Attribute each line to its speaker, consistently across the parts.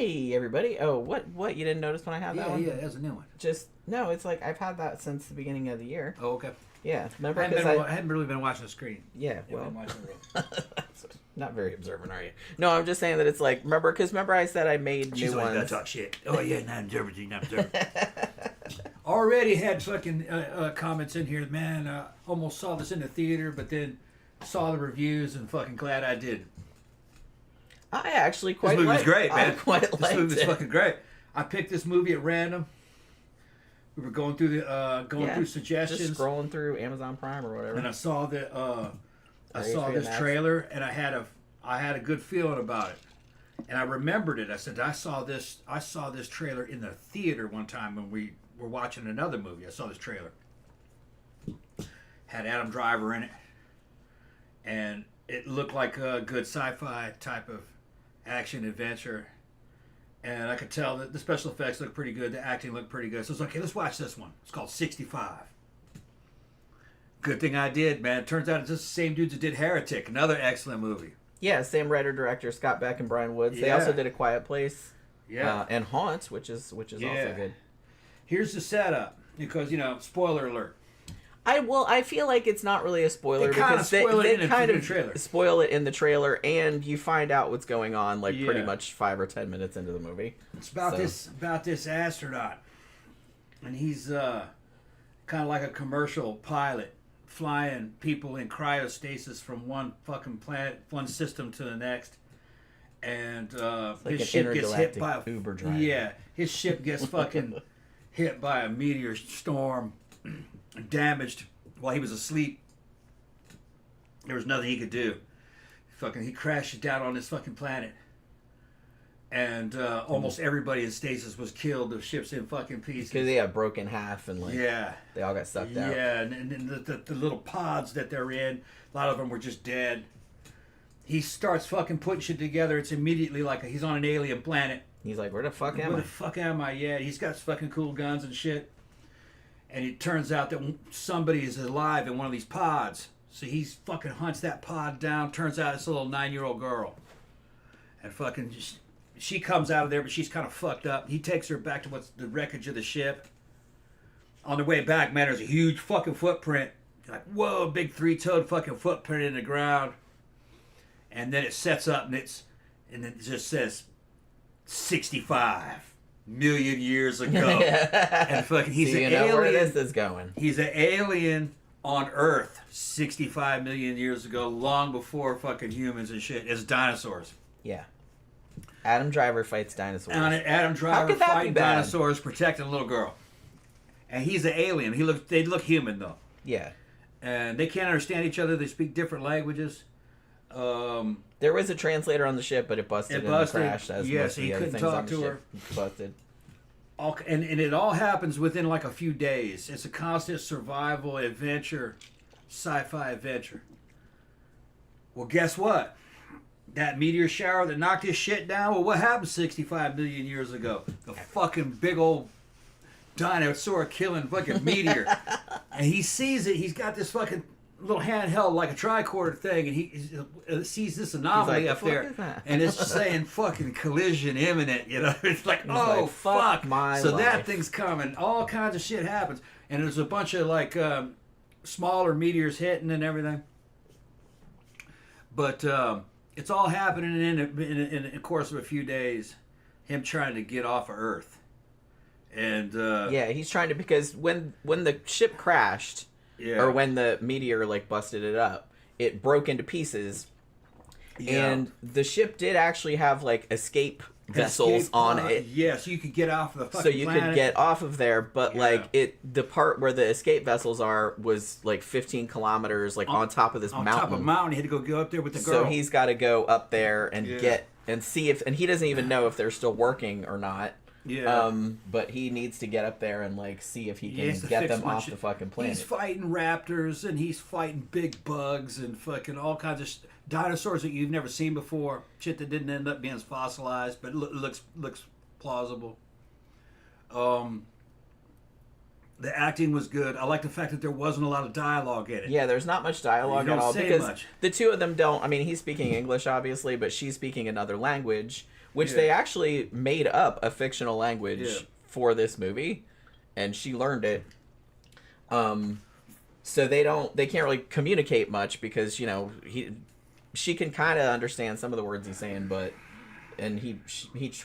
Speaker 1: Hey everybody! Oh, what? You didn't notice when I had that one?
Speaker 2: Yeah, that's a new one.
Speaker 1: No, it's like I've had that since the beginning of the year.
Speaker 2: Oh, okay.
Speaker 1: Yeah, remember?
Speaker 2: I hadn't really been watching the screen.
Speaker 1: Yeah, well, not very observant, are you? No, I'm just saying that it's like remember I said I made
Speaker 2: She's
Speaker 1: new ones.
Speaker 2: Gotta talk shit. Oh yeah, not observant. Already had fucking comments in here. Man, almost saw this in the theater, but then saw the reviews and fucking glad I did.
Speaker 1: I actually quite.
Speaker 2: This movie was great, man.
Speaker 1: I quite liked it.
Speaker 2: This movie was fucking great. I picked this movie at random. We were going through through suggestions,
Speaker 1: just scrolling through Amazon Prime or whatever,
Speaker 2: and I saw this trailer, and I had a good feeling about it, and I remembered it. I said I saw this trailer in the theater one time when we were watching another movie. I saw this trailer, had Adam Driver in it, and it looked like a good sci-fi type of action adventure. And I could tell that the special effects looked pretty good. The acting looked pretty good. So I was like, okay, let's watch this one. It's called 65. Good thing I did, man. It turns out it's just the same dudes that did Heretic, another excellent movie.
Speaker 1: Yeah, same writer-director, Scott Beck and Brian Woods.
Speaker 2: Yeah.
Speaker 1: They also did A Quiet Place.
Speaker 2: Yeah.
Speaker 1: And Haunt, which is also good.
Speaker 2: Here's the setup, because, spoiler alert.
Speaker 1: I feel like it's not really a spoiler because they kind of spoil it in the trailer, and you find out what's going on pretty much 5 or 10 minutes into the movie.
Speaker 2: It's about this astronaut, and he's kind of like a commercial pilot, flying people in cryostasis from one fucking planet, one system to the next, and his ship gets hit by a
Speaker 1: Uber driver.
Speaker 2: Yeah, his ship gets fucking hit by a meteor storm. Damaged while he was asleep. There was nothing he could do. He crashed down on this fucking planet, and almost everybody in stasis was killed. The ship's in fucking pieces
Speaker 1: because they got broken half and they all got sucked out.
Speaker 2: Yeah, and the little pods that they're in, a lot of them were just dead. He starts fucking putting shit together. It's immediately like he's on an alien planet.
Speaker 1: He's like, where the fuck am I?
Speaker 2: Where the fuck am I? Yeah, he's got fucking cool guns and shit. And it turns out that somebody is alive in one of these pods. So he fucking hunts that pod down. Turns out it's a little 9-year-old girl. And fucking she comes out of there, but she's kind of fucked up. He takes her back to what's the wreckage of the ship. On the way back, man, there's a huge fucking footprint. You're like, whoa, big 3-toed fucking footprint in the ground. And then it sets up and then it just says 65 million years ago. And fucking he's an alien.
Speaker 1: Where this is going.
Speaker 2: He's an alien on Earth 65 million years ago, long before fucking humans and shit. It's dinosaurs.
Speaker 1: Yeah. Adam Driver fights dinosaurs.
Speaker 2: And Adam Driver fighting dinosaurs, protecting a little girl. And he's an alien. They look human though.
Speaker 1: Yeah.
Speaker 2: And they can't understand each other. They speak different languages.
Speaker 1: There was a translator on the ship, but it busted in the crash.
Speaker 2: So he couldn't talk to her.
Speaker 1: Busted.
Speaker 2: And it all happens within like a few days. It's a constant survival adventure, sci-fi adventure. Well, guess what? That meteor shower that knocked his shit down, well, what happened 65 million years ago? The fucking big old dinosaur killing fucking meteor. And he sees it. He's got this fucking little handheld like a tricorder thing, and he sees this anomaly up there, and it's saying fucking collision imminent. It's like, oh fuck, so that thing's coming. All kinds of shit happens, and there's a bunch of like smaller meteors hitting and everything. But it's all happening in the course of a few days. Him trying to get off of Earth, and
Speaker 1: he's trying to, because when the ship crashed. Yeah. Or when the meteor busted it up, it broke into pieces, and the ship did actually have escape vessels on it.
Speaker 2: Yeah, so you could get off of the fucking
Speaker 1: So you could get off of there, but the part where the escape vessels are was 15 kilometers on top of this mountain. On top of a mountain,
Speaker 2: he had to go up there with the girl.
Speaker 1: So he's got to go up there and and see if, and he doesn't even know if they're still working or not.
Speaker 2: Yeah.
Speaker 1: But he needs to get up there and see if he can get them off the fucking planet.
Speaker 2: He's fighting raptors and he's fighting big bugs and fucking all kinds of dinosaurs that you've never seen before. Shit that didn't end up being fossilized, but looks plausible. The acting was good. I like the fact that there wasn't a lot of dialogue in it.
Speaker 1: Yeah, there's not much dialogue at all because the two of them don't. I mean, he's speaking English obviously, but she's speaking another language. which they actually made up a fictional language for this movie, and she learned it. So they can't really communicate much because, you know, she can kind of understand some of the words he's saying, and he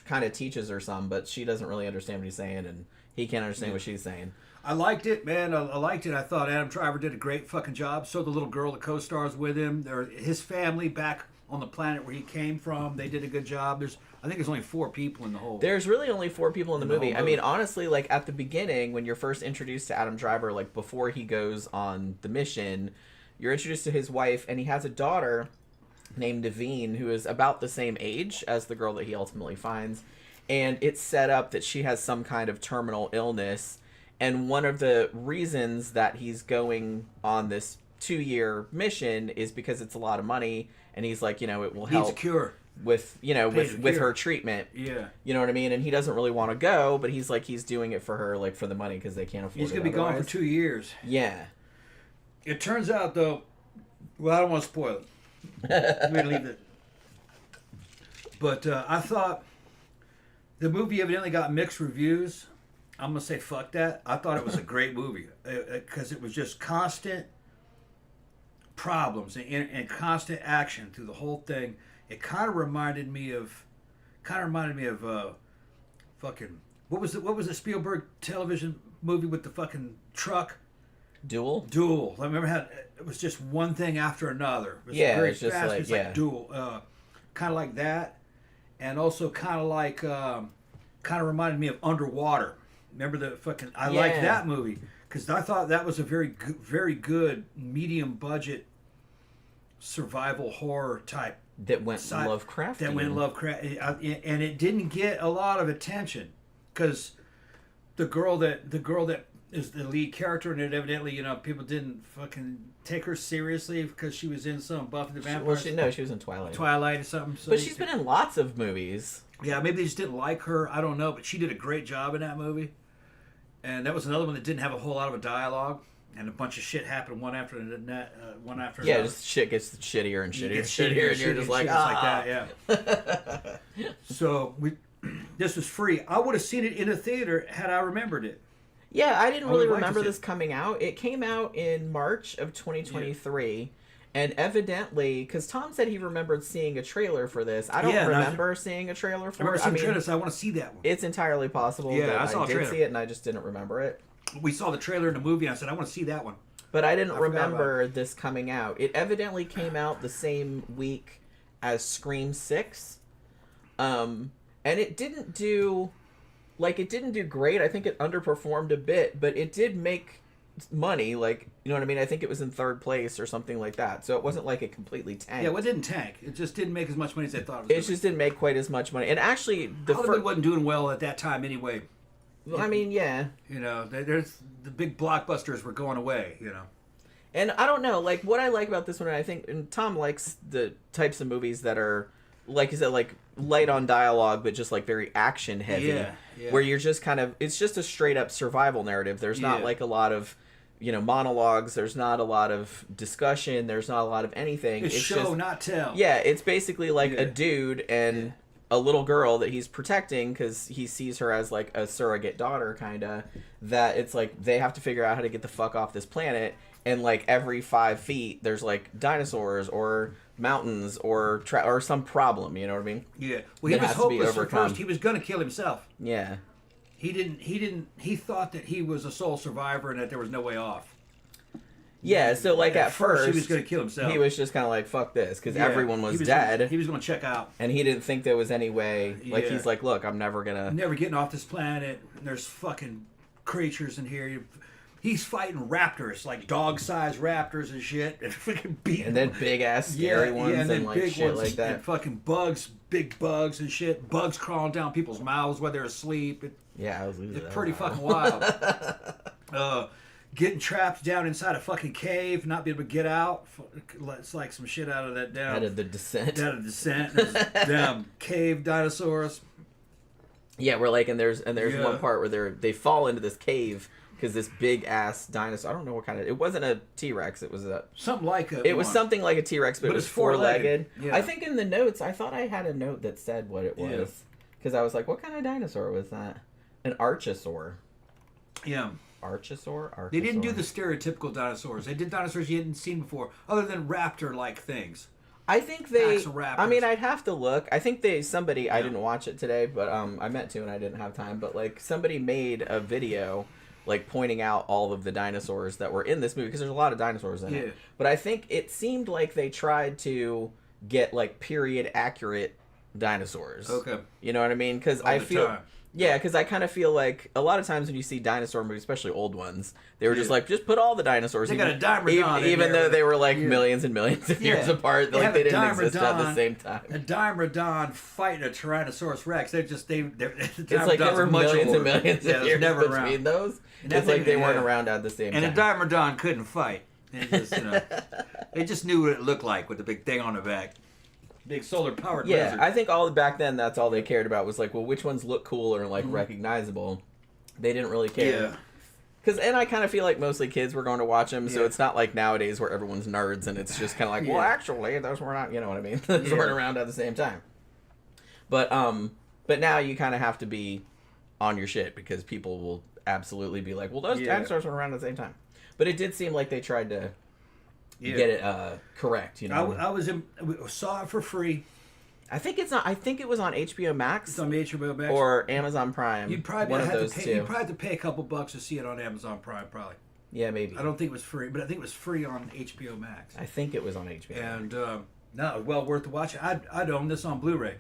Speaker 1: kind of teaches her some, but she doesn't really understand what he's saying, and he can't understand what she's saying.
Speaker 2: I liked it, man. I liked it. I thought Adam Driver did a great fucking job. So the little girl that co-stars with him, his family back on the planet where he came from, they did a good job. I think there's only 4 people in the whole.
Speaker 1: There's really only 4 people in the movie. I mean, honestly, like at the beginning, when you're first introduced to Adam Driver, like before he goes on the mission, you're introduced to his wife, and he has a daughter named Devine who is about the same age as the girl that he ultimately finds. And it's set up that she has some kind of terminal illness. And one of the reasons that he's going on this 2-year mission is because it's a lot of money, and he's like, you know, it will help.
Speaker 2: Needs a cure.
Speaker 1: With, you know, with her treatment.
Speaker 2: Yeah.
Speaker 1: You know what I mean? And he doesn't really want to go, but he's like, he's doing it for her, like for the money, because they can't afford it.
Speaker 2: He's going to be gone for 2 years.
Speaker 1: Yeah.
Speaker 2: It turns out, though, well, I don't want to spoil it. I'm going to leave it. But I thought the movie evidently got mixed reviews. I'm going to say fuck that. I thought it was a great movie because it was just constant problems and constant action through the whole thing. It kind of reminded me of fucking what was the Spielberg television movie with the fucking truck?
Speaker 1: Duel.
Speaker 2: I remember how it was just one thing after another. It was
Speaker 1: very it's just
Speaker 2: fast. Like Duel, kind of like that, and also kind of reminded me of Underwater. Remember the fucking? I liked that movie because I thought that was a very good medium budget survival horror type.
Speaker 1: That went Lovecraftian.
Speaker 2: And it didn't get a lot of attention because the girl that is the lead character in it, evidently, you know, people didn't fucking take her seriously because she was in some Buffy the Vampire.
Speaker 1: Well, she was in Twilight
Speaker 2: or something. So
Speaker 1: but she's been in lots of movies.
Speaker 2: Yeah, maybe they just didn't like her. I don't know, but she did a great job in that movie. And that was another one that didn't have a whole lot of a dialogue. And a bunch of shit happened one after another.
Speaker 1: Yeah, just shit gets shittier and shittier, and you're just like,
Speaker 2: like that, yeah. So this was free. I would have seen it in a theater had I remembered it.
Speaker 1: Yeah, I didn't really remember this coming out. It came out in March of 2023, and evidently, because Tom said he remembered seeing a trailer for this. I don't remember seeing a trailer for it.
Speaker 2: I want to see that one.
Speaker 1: It's entirely possible that I did see it, and I just didn't remember it.
Speaker 2: We saw the trailer in the movie, and I said, I want to see that one.
Speaker 1: But I didn't remember this coming out. It evidently came out the same week as Scream 6. And it didn't do great. I think it underperformed a bit, but it did make money. Like, you know what I mean? I think it was in 3rd place or something like that. So it wasn't like it completely tanked.
Speaker 2: Yeah, well, it didn't tank. It just didn't make as much money as I thought it was.
Speaker 1: It just didn't make quite as much money. And actually,
Speaker 2: Hollywood wasn't doing well at that time anyway.
Speaker 1: Well, I mean, yeah.
Speaker 2: You know, there's the big blockbusters were going away, you know.
Speaker 1: And I don't know, like, what I like about this one, and I think, and Tom likes the types of movies that are, like you said, like, light on dialogue, but just, like, very action heavy. Yeah. Where you're just kind of, it's just a straight up survival narrative. There's not, like, a lot of, you know, monologues. There's not a lot of discussion. There's not a lot of anything.
Speaker 2: It's show, just, not tell.
Speaker 1: Yeah, it's basically, like, a dude and a little girl that he's protecting because he sees her as like a surrogate daughter, kind of, that it's like they have to figure out how to get the fuck off this planet, and like every 5 feet there's like dinosaurs or mountains or some problem, you know what I mean?
Speaker 2: Yeah. Well, he was hopeless at first. He was gonna kill himself.
Speaker 1: Yeah.
Speaker 2: He thought that he was a sole survivor and that there was no way off.
Speaker 1: Yeah, so like at first
Speaker 2: he was going to kill himself.
Speaker 1: He was just kind of like, fuck this, because everyone was dead.
Speaker 2: He was going to check out.
Speaker 1: And he didn't think there was any way. Like, he's like, look, I'm never
Speaker 2: getting off this planet. There's fucking creatures in here. He's fighting raptors, like dog-sized raptors and shit. And freaking beating
Speaker 1: and then big-ass scary ones and like shit
Speaker 2: ones,
Speaker 1: like that.
Speaker 2: And fucking bugs, big bugs and shit. Bugs crawling down people's mouths while they're asleep.
Speaker 1: I was losing that.
Speaker 2: It's pretty fucking wild. Getting trapped down inside a fucking cave, not being able to get out. It's like some shit out of that down.
Speaker 1: Out of the Descent.
Speaker 2: There's damn cave dinosaurs.
Speaker 1: Yeah, we're like, and there's one part where they fall into this cave because this big ass dinosaur. I don't know what kind of. It wasn't a T-Rex. It was a
Speaker 2: something like a.
Speaker 1: It was something like a T-Rex, but it was four-legged. Yeah. I think in the notes, I thought I had a note that said what it was, because I was like, what kind of dinosaur was that? An Archosaur.
Speaker 2: Yeah.
Speaker 1: Archosaur?
Speaker 2: They didn't do the stereotypical dinosaurs. They did dinosaurs you hadn't seen before, other than raptor-like things.
Speaker 1: I think they. I mean, I'd have to look. I think somebody. Yeah. I didn't watch it today, but I meant to, and I didn't have time. But like, somebody made a video, like pointing out all of the dinosaurs that were in this movie, because there's a lot of dinosaurs in it. But I think it seemed like they tried to get like period accurate dinosaurs.
Speaker 2: Okay.
Speaker 1: You know what I mean? Because I feel. Time. Yeah, because I kind of feel like a lot of times when you see dinosaur movies, especially old ones, they were just like, just put all the dinosaurs.
Speaker 2: They got a Diamondon
Speaker 1: even though they were like millions and millions of years apart, like they didn't exist at the same time.
Speaker 2: A Diamondon fighting a Tyrannosaurus Rex. They're
Speaker 1: it's like there were millions and millions of years
Speaker 2: never
Speaker 1: between
Speaker 2: around.
Speaker 1: Those. It's like they weren't around at the same time.
Speaker 2: And a Diamondon couldn't fight. They just knew what it looked like with the big thing on the back. Big solar powered lizard.
Speaker 1: I think back then that's all they cared about was like, well, which ones look cool or like recognizable. They didn't really care. And I kind of feel like mostly kids were going to watch them, so it's not like nowadays where everyone's nerds and it's just kind of like, well, actually, those were not, you know what I mean? Those weren't around at the same time. But now you kind of have to be on your shit because people will absolutely be like, well, those dinosaurs were around at the same time. But it did seem like they tried to get it correct, you know.
Speaker 2: I saw it for free.
Speaker 1: I think it's not. I think it was on HBO Max.
Speaker 2: It's on HBO Max
Speaker 1: or Amazon Prime.
Speaker 2: You'd probably have to pay a couple bucks to see it on Amazon Prime, probably.
Speaker 1: Yeah, maybe.
Speaker 2: I don't think it was free, but I think it was free on HBO Max.
Speaker 1: I think it was on HBO.
Speaker 2: And no, well worth watching. I'd own this on Blu-ray.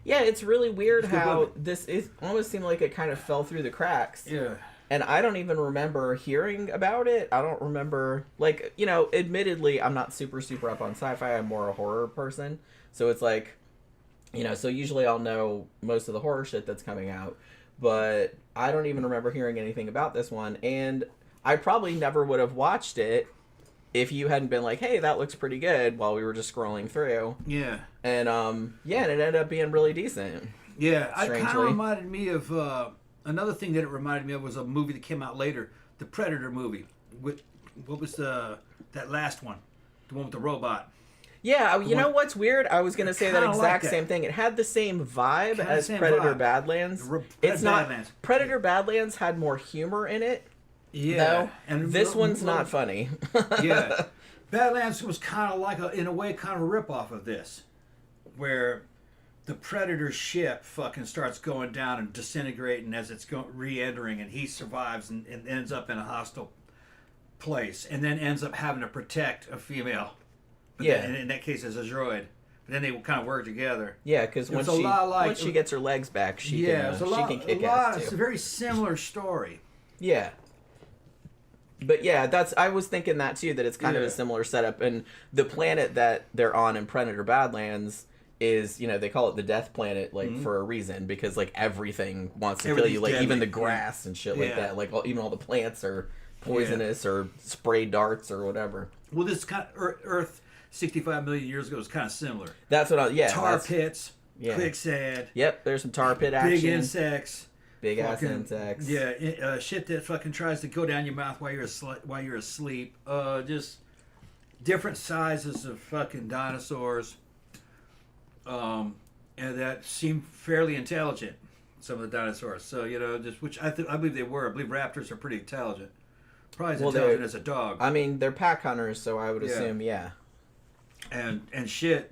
Speaker 1: Yeah, it's really weird how this almost seemed like it kind of fell through the cracks.
Speaker 2: Yeah.
Speaker 1: And I don't even remember hearing about it. I don't remember, like, you know, admittedly, I'm not super up on sci-fi. I'm more a horror person. So it's like, you know, so usually I'll know most of the horror shit that's coming out. But I don't even remember hearing anything about this one. And I probably never would have watched it if you hadn't been like, hey, that looks pretty good while we were just scrolling through.
Speaker 2: Yeah.
Speaker 1: And, and it ended up being really decent.
Speaker 2: Yeah, it kind of reminded me of... Another thing that it reminded me of was a movie that came out later, the Predator movie. What was that last one? The one with the robot.
Speaker 1: Yeah, you know what's weird? I was going to say that exact same thing. It had the same vibe as Predator Badlands. It's not. Predator Badlands had more humor in it.
Speaker 2: Yeah.
Speaker 1: And this one's not funny.
Speaker 2: Yeah. Badlands was kind of like, in a way, kind of a ripoff of this, where the Predator ship fucking starts going down and disintegrating as it's re-entering, and he survives and ends up in a hostile place, and then ends up having to protect a female. But then, in that case, it's a droid. But then they kind of work together. Yeah, because once she gets her legs back, she can kick ass too. It's a very similar story.
Speaker 1: Yeah. But yeah, I was thinking that too, that it's kind of a similar setup. And the planet that they're on in Predator Badlands is, you know, they call it the death planet, like, for a reason, because, like, everything wants to kill you, like, even the grass and shit like that. Like, even all the plants are poisonous or spray darts or whatever.
Speaker 2: Well, this kind of Earth 65 million years ago is kind of similar.
Speaker 1: That's what
Speaker 2: tar pits, quicksand.
Speaker 1: Yep, there's some tar pit action.
Speaker 2: Big insects.
Speaker 1: Big ass insects.
Speaker 2: Yeah, shit that fucking tries to go down your mouth while you're asleep. Just different sizes of fucking dinosaurs. And that seemed fairly intelligent, some of the dinosaurs. So, you know, which I believe they were. I believe raptors are pretty intelligent. Probably as intelligent as a dog.
Speaker 1: I mean, they're pack hunters, so I would assume,
Speaker 2: And shit,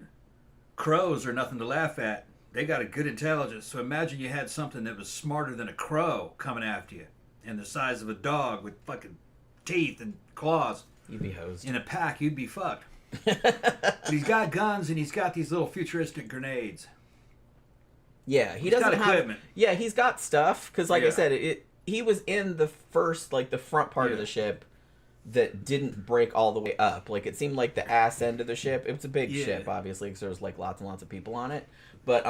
Speaker 2: crows are nothing to laugh at. They got a good intelligence. So imagine you had something that was smarter than a crow coming after you, and the size of a dog with fucking teeth and claws.
Speaker 1: You'd be hosed.
Speaker 2: In a pack, you'd be fucked. But he's got guns and he's got these little futuristic grenades.
Speaker 1: Yeah, he's got equipment. Yeah, he's got stuff because, like I said, he was in the first, like, the front part of the ship that didn't break all the way up. Like, it seemed like the ass end of the ship. It was a big ship, obviously, because there was, like, lots and lots of people on it. But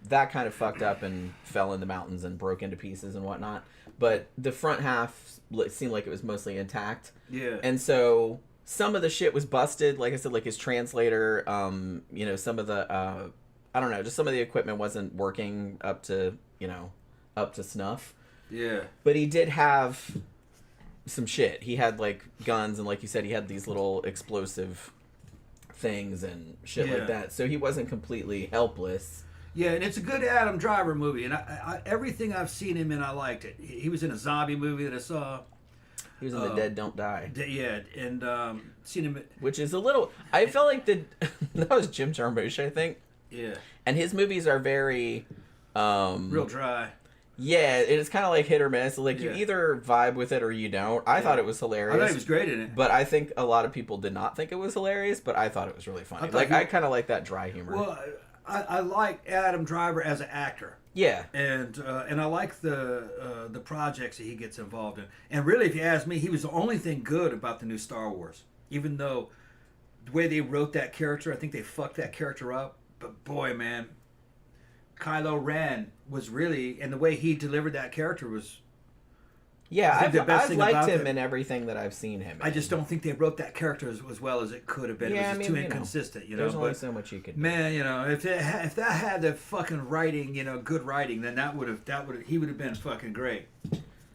Speaker 1: that kind of fucked up and fell in the mountains and broke into pieces and whatnot. But the front half seemed like it was mostly intact.
Speaker 2: Yeah.
Speaker 1: And so some of the shit was busted. Like I said, like his translator, you know, some of the, I don't know, just some of the equipment wasn't working up to, you know, up to snuff.
Speaker 2: Yeah.
Speaker 1: But he did have some shit. He had like guns, and like you said, he had these little explosive things and shit like that. So he wasn't completely helpless.
Speaker 2: Yeah, and it's a good Adam Driver movie, and I everything I've seen him in, I liked it. He was in a zombie movie that I saw.
Speaker 1: He was in The Dead Don't Die.
Speaker 2: Yeah, and seen him.
Speaker 1: Which is a little. I felt like that was Jim Jarmusch, I think.
Speaker 2: Yeah.
Speaker 1: And his movies are very.
Speaker 2: Real dry.
Speaker 1: Yeah, it's kind of like hit or miss. Like, you either vibe with it or you don't. I thought it was hilarious.
Speaker 2: I thought he was great in it.
Speaker 1: But I think a lot of people did not think it was hilarious, but I thought it was really funny. I kind of like that dry humor.
Speaker 2: Well, I like Adam Driver as an actor.
Speaker 1: Yeah.
Speaker 2: And I like the projects that he gets involved in. And really, if you ask me, he was the only thing good about the new Star Wars. Even though the way they wrote that character, I think they fucked that character up. But boy, man, Kylo Ren was really, and the way he delivered that character was.
Speaker 1: Yeah, I've liked him in everything that I've seen him in.
Speaker 2: I just don't think they wrote that character as well as it could have been.
Speaker 1: Yeah,
Speaker 2: it was just too inconsistent,
Speaker 1: There's only so much you could do.
Speaker 2: Man, if that had the fucking writing, good writing, then he would have been fucking great.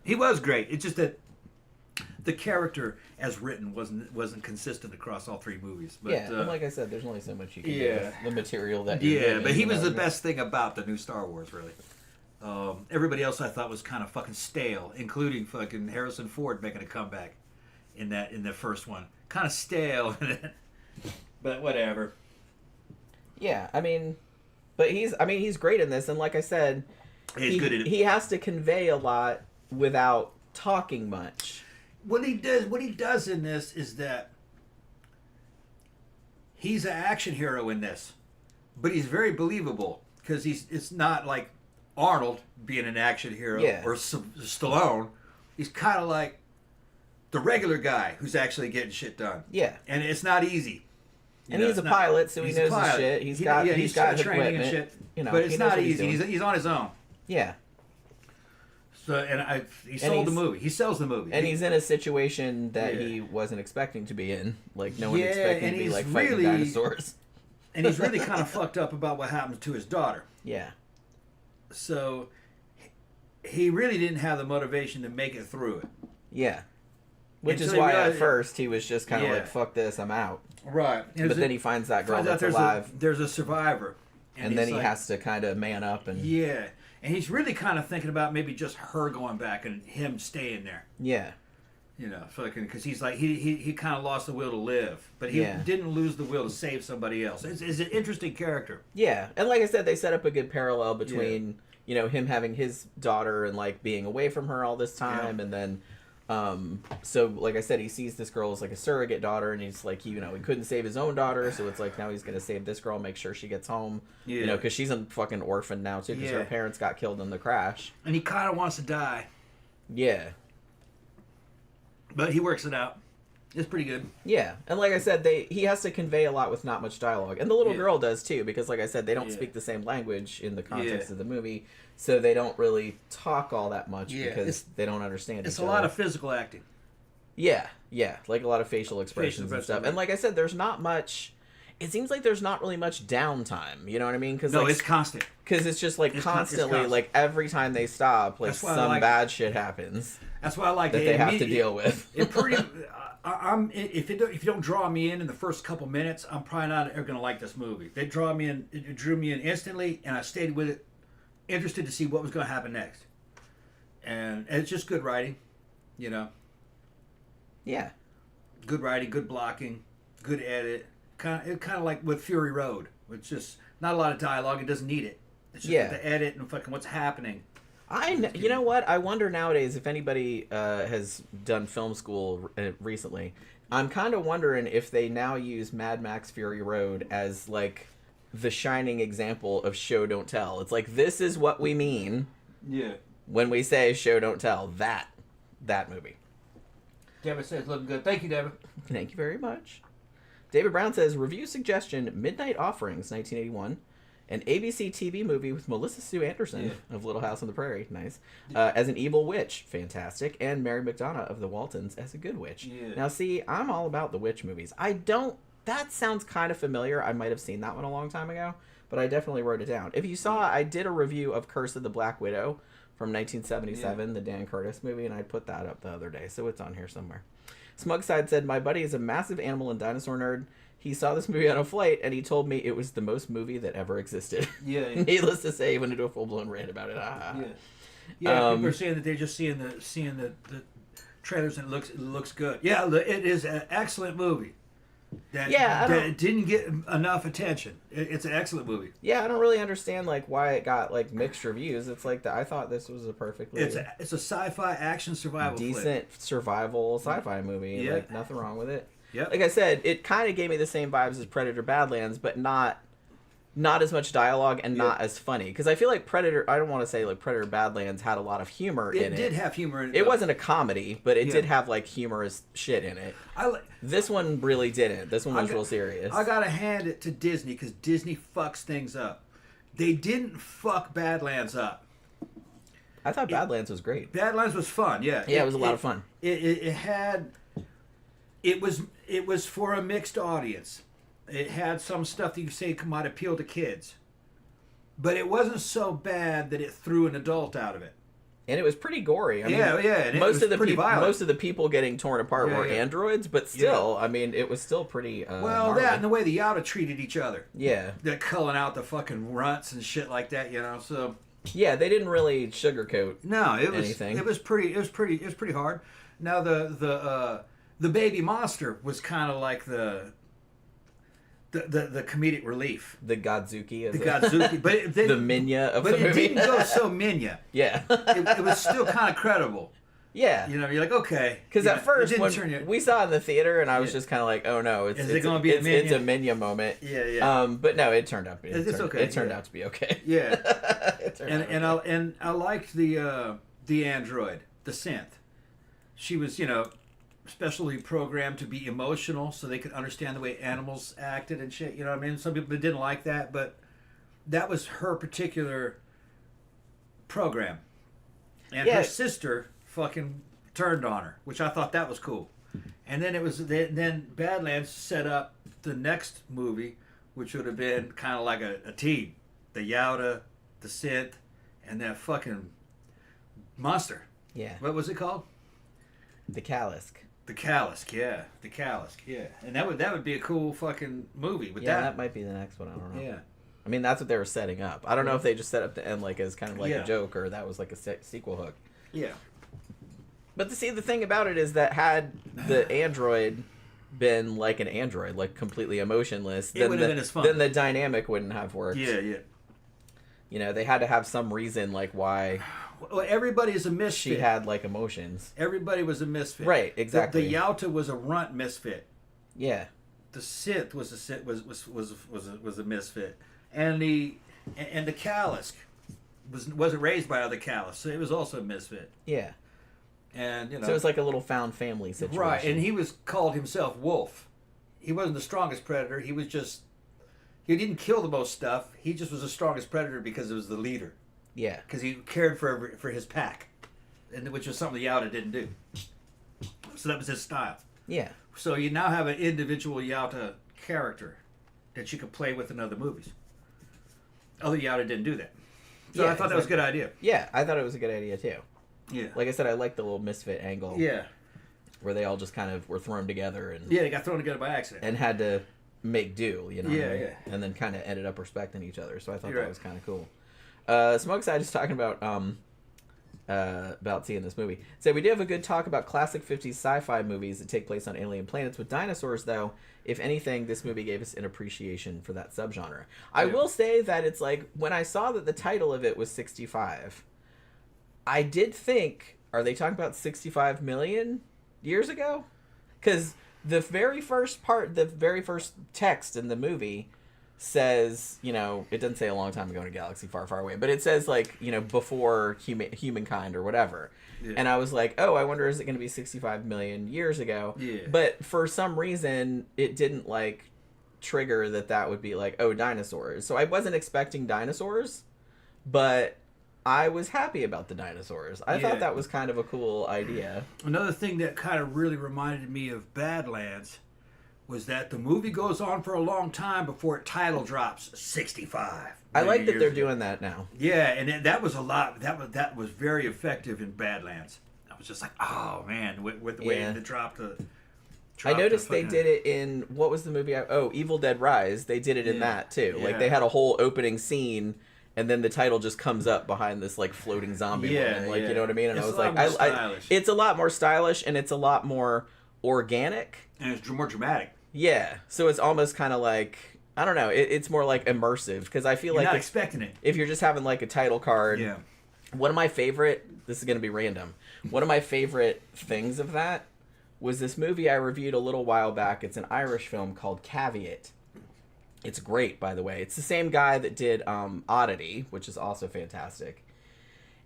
Speaker 2: He was great. It's just that the character as written wasn't consistent across all three movies. But,
Speaker 1: and like I said, there's only so much you can do with the material that
Speaker 2: but he was the best thing about the new Star Wars, really. Everybody else I thought was kind of fucking stale, including fucking Harrison Ford making a comeback in the first one. Kind of stale, but whatever.
Speaker 1: Yeah, but he's great in this, and like I said,
Speaker 2: he's good at it.
Speaker 1: He has to convey a lot without talking much.
Speaker 2: What he does in this is that he's an action hero in this, but he's very believable because it's not like Arnold being an action hero or Stallone. He's kind of like the regular guy who's actually getting shit done. Yeah, and it's not easy.
Speaker 1: And he's a pilot, so he knows his shit. He's got
Speaker 2: training and shit. But it's not easy. He's on his own. Yeah. So he sold the movie. He sells the movie.
Speaker 1: And he's in a situation that he wasn't expecting to be in. Like no one expecting to be like fighting dinosaurs.
Speaker 2: And he's really kind of fucked up about what happened to his daughter.
Speaker 1: Yeah.
Speaker 2: So he really didn't have the motivation to make it through it.
Speaker 1: Yeah. Which is why at first he was just kind of like, fuck this, I'm out.
Speaker 2: Right.
Speaker 1: But then he finds that girl that's alive.
Speaker 2: There's a survivor.
Speaker 1: And then he has to kind of man up.
Speaker 2: Yeah. And he's really kind of thinking about maybe just her going back and him staying there. Yeah. Because he's like, he kind of lost the will to live. But he didn't lose the will to save somebody else. It's an interesting character.
Speaker 1: Yeah. And like I said, they set up a good parallel between, him having his daughter and like being away from her all this time. And then, so like I said, he sees this girl as like a surrogate daughter, and he's like, he couldn't save his own daughter. So it's like, now he's going to save this girl, make sure she gets home. Yeah. Because she's a fucking orphan now too, because her parents got killed in the crash.
Speaker 2: And he kind of wants to die.
Speaker 1: Yeah.
Speaker 2: But he works it out. It's pretty good.
Speaker 1: Yeah, and like I said, he has to convey a lot with not much dialogue, and the little girl does too, because like I said, they don't speak the same language in the context of the movie, so they don't really talk all that much because they don't understand each other.
Speaker 2: It's a lot of physical acting.
Speaker 1: Yeah, like a lot of facial expressions and stuff. And like I said, there's not much. It seems like there's not really much downtime. You know what I mean?
Speaker 2: No, it's constant.
Speaker 1: Because it's just like constantly, like every time they stop, like some bad shit happens.
Speaker 2: That's why I like
Speaker 1: that they have to deal with.
Speaker 2: If you don't draw me in the first couple minutes, I'm probably not ever going to like this movie. They draw me in, it drew me in instantly, and I stayed with it, interested to see what was going to happen next. And it's just good writing, Yeah. Good writing, good blocking, good edit. Kind of like with Fury Road, which just not a lot of dialogue. It doesn't need it. It's just the edit and fucking what's happening.
Speaker 1: You know what? I wonder nowadays if anybody has done film school recently. I'm kind of wondering if they now use Mad Max Fury Road as like the shining example of show don't tell. It's like, this is what we mean when we say show don't tell. That movie.
Speaker 2: David says looking good. Thank you, David.
Speaker 1: Thank you very much. David Brown says, review suggestion, Midnight Offerings, 1981. An ABC TV movie with Melissa Sue Anderson of Little House on the Prairie, nice, as an evil witch, fantastic, and Mary McDonough of The Waltons as a good witch. Yeah. Now, see, I'm all about the witch movies. That sounds kind of familiar. I might have seen that one a long time ago, but I definitely wrote it down. If you saw, I did a review of Curse of the Black Widow from 1977, the Dan Curtis movie, and I put that up the other day, so it's on here somewhere. Smugside said, my buddy is a massive animal and dinosaur nerd. He saw this movie on a flight, and he told me it was the most movie that ever existed.
Speaker 2: Yeah.
Speaker 1: Needless to say, he went into a full-blown rant about it.
Speaker 2: People are saying that they're just seeing the trailers and it looks good. Yeah, it is an excellent movie. That didn't get enough attention. It's an excellent movie.
Speaker 1: Yeah, I don't really understand like why it got like mixed reviews. It's like I thought this was a perfect movie.
Speaker 2: It's a sci-fi action survival
Speaker 1: decent
Speaker 2: flick.
Speaker 1: Survival sci-fi movie.
Speaker 2: Yeah.
Speaker 1: Like nothing wrong with it.
Speaker 2: Yep.
Speaker 1: Like I said, it kind of gave me the same vibes as Predator Badlands, but not as much dialogue and not as funny. Because I feel like Predator, I don't want to say like Predator Badlands had a lot of humor in it.
Speaker 2: It did have humor in it.
Speaker 1: It wasn't a comedy, but it did have like humorous shit in it. This one really didn't. This one was real serious.
Speaker 2: I gotta hand it to Disney because Disney fucks things up. They didn't fuck Badlands up.
Speaker 1: I thought Badlands was great.
Speaker 2: Badlands was fun, yeah.
Speaker 1: Yeah, it was a lot of fun.
Speaker 2: It was for a mixed audience. It had some stuff that you say might appeal to kids. But it wasn't so bad that it threw an adult out of it.
Speaker 1: And it was pretty gory. I mean,
Speaker 2: and
Speaker 1: most of the
Speaker 2: violent.
Speaker 1: people getting torn apart were androids, but still, I mean, it was still pretty. Gnarly.
Speaker 2: That and the way the Yauta treated each other.
Speaker 1: Yeah,
Speaker 2: they're culling out the fucking runts and shit like that, So
Speaker 1: yeah, they didn't really sugarcoat. Anything.
Speaker 2: It was pretty hard. Now the baby monster was kind of like the comedic relief.
Speaker 1: The Godzuki.
Speaker 2: But
Speaker 1: the Minya of the movie.
Speaker 2: But it didn't go so Minya.
Speaker 1: Yeah.
Speaker 2: it was still kind of credible.
Speaker 1: Yeah.
Speaker 2: You're like, okay.
Speaker 1: Because at first, when we saw it in the theater, and I was just kind of like, oh no, it's a Minya moment.
Speaker 2: Yeah.
Speaker 1: But no, it turned out.
Speaker 2: It's okay.
Speaker 1: It turned out to be okay.
Speaker 2: Yeah. and I liked the android, the synth. She was, specially programmed to be emotional so they could understand the way animals acted and shit. You know what I mean? Some people didn't like that, but that was her particular program. And her sister fucking turned on her, which I thought that was cool. And then then Badlands set up the next movie, which would have been kind of like a team. The Yauta, the synth, and that fucking monster.
Speaker 1: Yeah.
Speaker 2: What was it called?
Speaker 1: The Calexico.
Speaker 2: The Calexico, yeah. And that would be a cool fucking movie with that.
Speaker 1: Yeah, that might be the next one, I don't know.
Speaker 2: Yeah.
Speaker 1: I mean, that's what they were setting up. I don't know if they just set up the end like as kind of like a joke or that was like a sequel hook.
Speaker 2: Yeah.
Speaker 1: But the thing about it is that had the android been like an android, like completely emotionless,
Speaker 2: it would have been as fun.
Speaker 1: Then the dynamic wouldn't have worked.
Speaker 2: Yeah.
Speaker 1: They had to have some reason like why...
Speaker 2: Well, everybody is a misfit.
Speaker 1: She had like emotions.
Speaker 2: Everybody was a misfit.
Speaker 1: Right, exactly.
Speaker 2: The Yauta was a runt misfit.
Speaker 1: Yeah.
Speaker 2: The Sith was a misfit, and the Calexico wasn't raised by other Calexico, so it was also a misfit.
Speaker 1: Yeah.
Speaker 2: And
Speaker 1: so it was like a little found family situation.
Speaker 2: Right, and he was called himself Wolf. He wasn't the strongest predator. He didn't kill the most stuff. He just was the strongest predator because it was the leader.
Speaker 1: Yeah.
Speaker 2: Because he cared for his pack, and which was something the Yauta didn't do. So that was his style.
Speaker 1: Yeah.
Speaker 2: So you now have an individual Yauta character that you could play with in other movies. Other Yauta didn't do that. So I thought that was a good idea.
Speaker 1: Yeah, I thought it was a good idea too.
Speaker 2: Yeah.
Speaker 1: Like I said, I like the little misfit angle.
Speaker 2: Yeah.
Speaker 1: Where they all just kind of were thrown together and...
Speaker 2: Yeah, they got thrown together by accident.
Speaker 1: And had to make do,
Speaker 2: Yeah.
Speaker 1: And then kind of ended up respecting each other. So I thought that was kind of cool. Smogeside is talking about seeing this movie. So we did have a good talk about classic 50s sci-fi movies that take place on alien planets with dinosaurs, though. If anything, this movie gave us an appreciation for that subgenre. I will say that it's like, when I saw that the title of it was 65, I did think, are they talking about 65 million years ago? Because the very first text in the movie says, it doesn't say a long time ago in a galaxy far, far away, but it says like, before humankind or whatever. Yeah. And I was like, oh, I wonder, is it going to be 65 million years ago?
Speaker 2: Yeah.
Speaker 1: But for some reason, it didn't like trigger that would be like, oh, dinosaurs. So I wasn't expecting dinosaurs, but I was happy about the dinosaurs. I thought that was kind of a cool idea.
Speaker 2: Another thing that kind of really reminded me of Badlands was that the movie goes on for a long time before it title drops 65.
Speaker 1: I like that they're doing that now.
Speaker 2: Yeah, and that was a lot. That was very effective in Badlands. I was just like, oh man, with the way they dropped the.
Speaker 1: I noticed they did it in, what was the movie? Evil Dead Rise. They did it in that too. Yeah. Like they had a whole opening scene, and then the title just comes up behind this like floating zombie woman. Like you know what I mean? And
Speaker 2: it's
Speaker 1: I was like, it's a lot more stylish, and it's a lot more organic,
Speaker 2: and it's more dramatic.
Speaker 1: Yeah, so it's almost kind of like, I don't know, it's more like immersive, because I feel
Speaker 2: you're
Speaker 1: like
Speaker 2: not expecting it.
Speaker 1: If you're just having like a title card. Yeah. One of my favorite, this is going to be random, one of my favorite things of that was this movie I reviewed a little while back. It's an Irish film called Caveat. It's great, by the way. It's the same guy that did Oddity, which is also fantastic.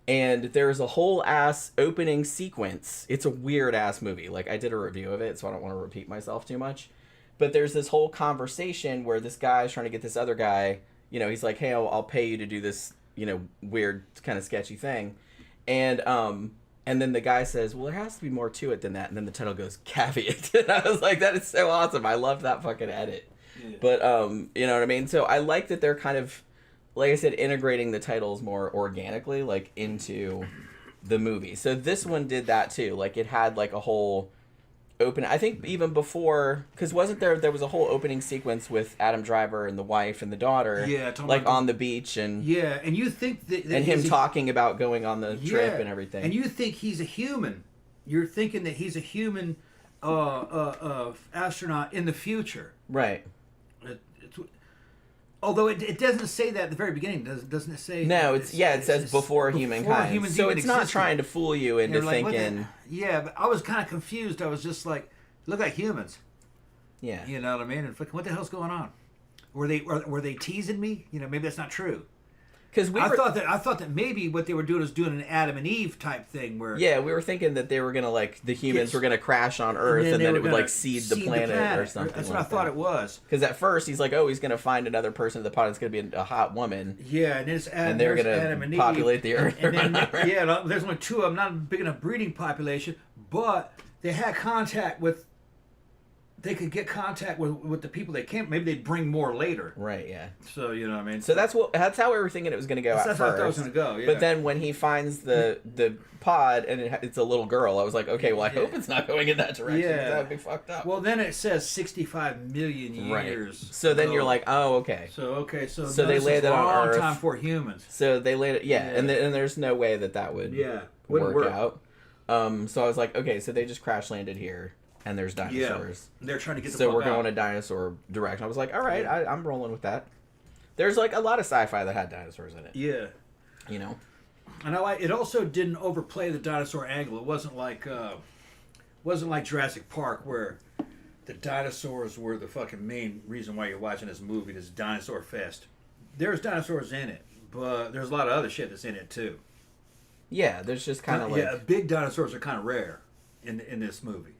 Speaker 1: And there's a whole ass opening sequence. It's a weird ass movie. Like, I did a review of it, so I don't want to repeat myself too much. But there's this whole conversation where this guy's trying to get this other guy, you know, he's like, hey, I'll pay you to do this, you know, weird kind of sketchy thing. And then the guy says, well, there has to be more to it than that. And then the title goes, Caveat. And I was like, that is so awesome. I love that fucking edit. Yeah. But, you know what I mean? So I like that they're kind of, like I said, integrating the titles more organically, like, into the movie. So this one did that too. Like, it had like a whole open, I think even before, because wasn't there was a whole opening sequence with Adam Driver and the wife and the daughter, like on the beach, and
Speaker 2: and you think that
Speaker 1: and him talking about going on the trip and everything,
Speaker 2: and you think he's a human. You're thinking that he's a human astronaut in the future,
Speaker 1: right?
Speaker 2: Although it doesn't say that at the very beginning, doesn't it say?
Speaker 1: No, it says before humankind. So it's not trying to fool you into thinking.
Speaker 2: Yeah, but I was kind of confused. I was just like, look like humans.
Speaker 1: Yeah.
Speaker 2: You know what I mean? And what the hell's going on? Were they teasing me? You know, maybe that's not true. Because I thought that maybe what they were doing was doing an Adam and Eve type thing where
Speaker 1: we were thinking that they were gonna like the humans were gonna crash on Earth and then it would like seed the planet or something.
Speaker 2: That's what I thought it was.
Speaker 1: Because at first he's like, oh, he's gonna find another person in the pod. It's gonna be a hot woman.
Speaker 2: Yeah, and
Speaker 1: they're gonna
Speaker 2: Adam and
Speaker 1: populate the Earth.
Speaker 2: There's only two of them, not a big enough breeding population, but they had contact with. They could get contact with the people they can't. Maybe they'd bring more later.
Speaker 1: Right. Yeah.
Speaker 2: So you know what I mean.
Speaker 1: So that's how we were thinking it was going to go. That's
Speaker 2: how I thought it was going to go. Yeah.
Speaker 1: But then when he finds the pod and it's a little girl, I was like, okay, well, I hope it's not going in that direction. Yeah. That would be fucked up.
Speaker 2: Well, then it says 65 million years.
Speaker 1: Right. So then you're like, oh, okay.
Speaker 2: So
Speaker 1: they laid it on Earth.
Speaker 2: Time for humans.
Speaker 1: So they laid it. Yeah. And there's no way that would work out. So I was like, okay, so they just crash landed here. And there's dinosaurs.
Speaker 2: Yeah, they're trying to get the
Speaker 1: So we're going a dinosaur direction. I was like, all right, I'm rolling with that. There's like a lot of sci-fi that had dinosaurs in it.
Speaker 2: Yeah.
Speaker 1: You know?
Speaker 2: And it also didn't overplay the dinosaur angle. It wasn't like Jurassic Park where the dinosaurs were the fucking main reason why you're watching this movie, this dinosaur fest. There's dinosaurs in it, but there's a lot of other shit that's in it too.
Speaker 1: Yeah, there's just kind of like...
Speaker 2: Yeah, big dinosaurs are kind of rare in this movie.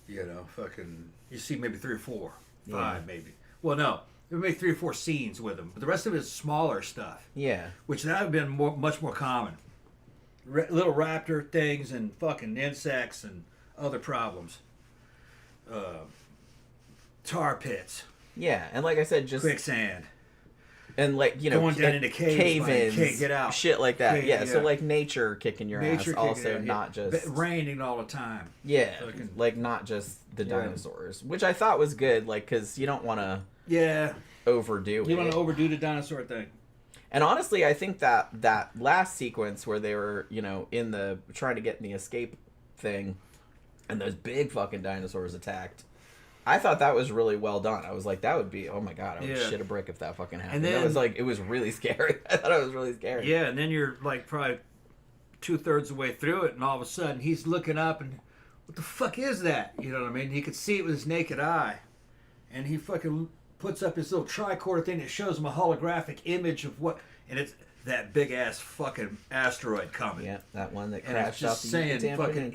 Speaker 2: You know, fucking, you see maybe 3 or 4, 5 maybe. Well, no, there may be 3 or 4 scenes with them, but the rest of it is smaller stuff.
Speaker 1: Yeah.
Speaker 2: Which that would have been much more common. Little raptor things and fucking insects and other problems. Tar pits.
Speaker 1: Yeah, and like I said, just...
Speaker 2: quicksand.
Speaker 1: And like, you know,
Speaker 2: going down into caves, can't get out.
Speaker 1: Shit like that. Yeah, so like nature kicking your ass also, not just...
Speaker 2: raining all the time.
Speaker 1: Yeah, like not just the dinosaurs. Which I thought was good, like, because you don't want to overdo it.
Speaker 2: You want to overdo the dinosaur thing.
Speaker 1: And honestly, I think that last sequence where they were, you know, trying to get in the escape thing, and those big fucking dinosaurs attacked, I thought that was really well done. I was like, that would be, oh my god, I would shit a brick if that fucking happened. And then, that was like, it was really scary. I thought it was really scary.
Speaker 2: Yeah, and then you're like probably 2/3 of the way through it, and all of a sudden he's looking up, and what the fuck is that? You know what I mean? He could see it with his naked eye, and he fucking puts up his little tricorder thing that shows him a holographic image of what, and it's that big ass fucking asteroid coming.
Speaker 1: Yeah, that one that crashed off the
Speaker 2: saying fucking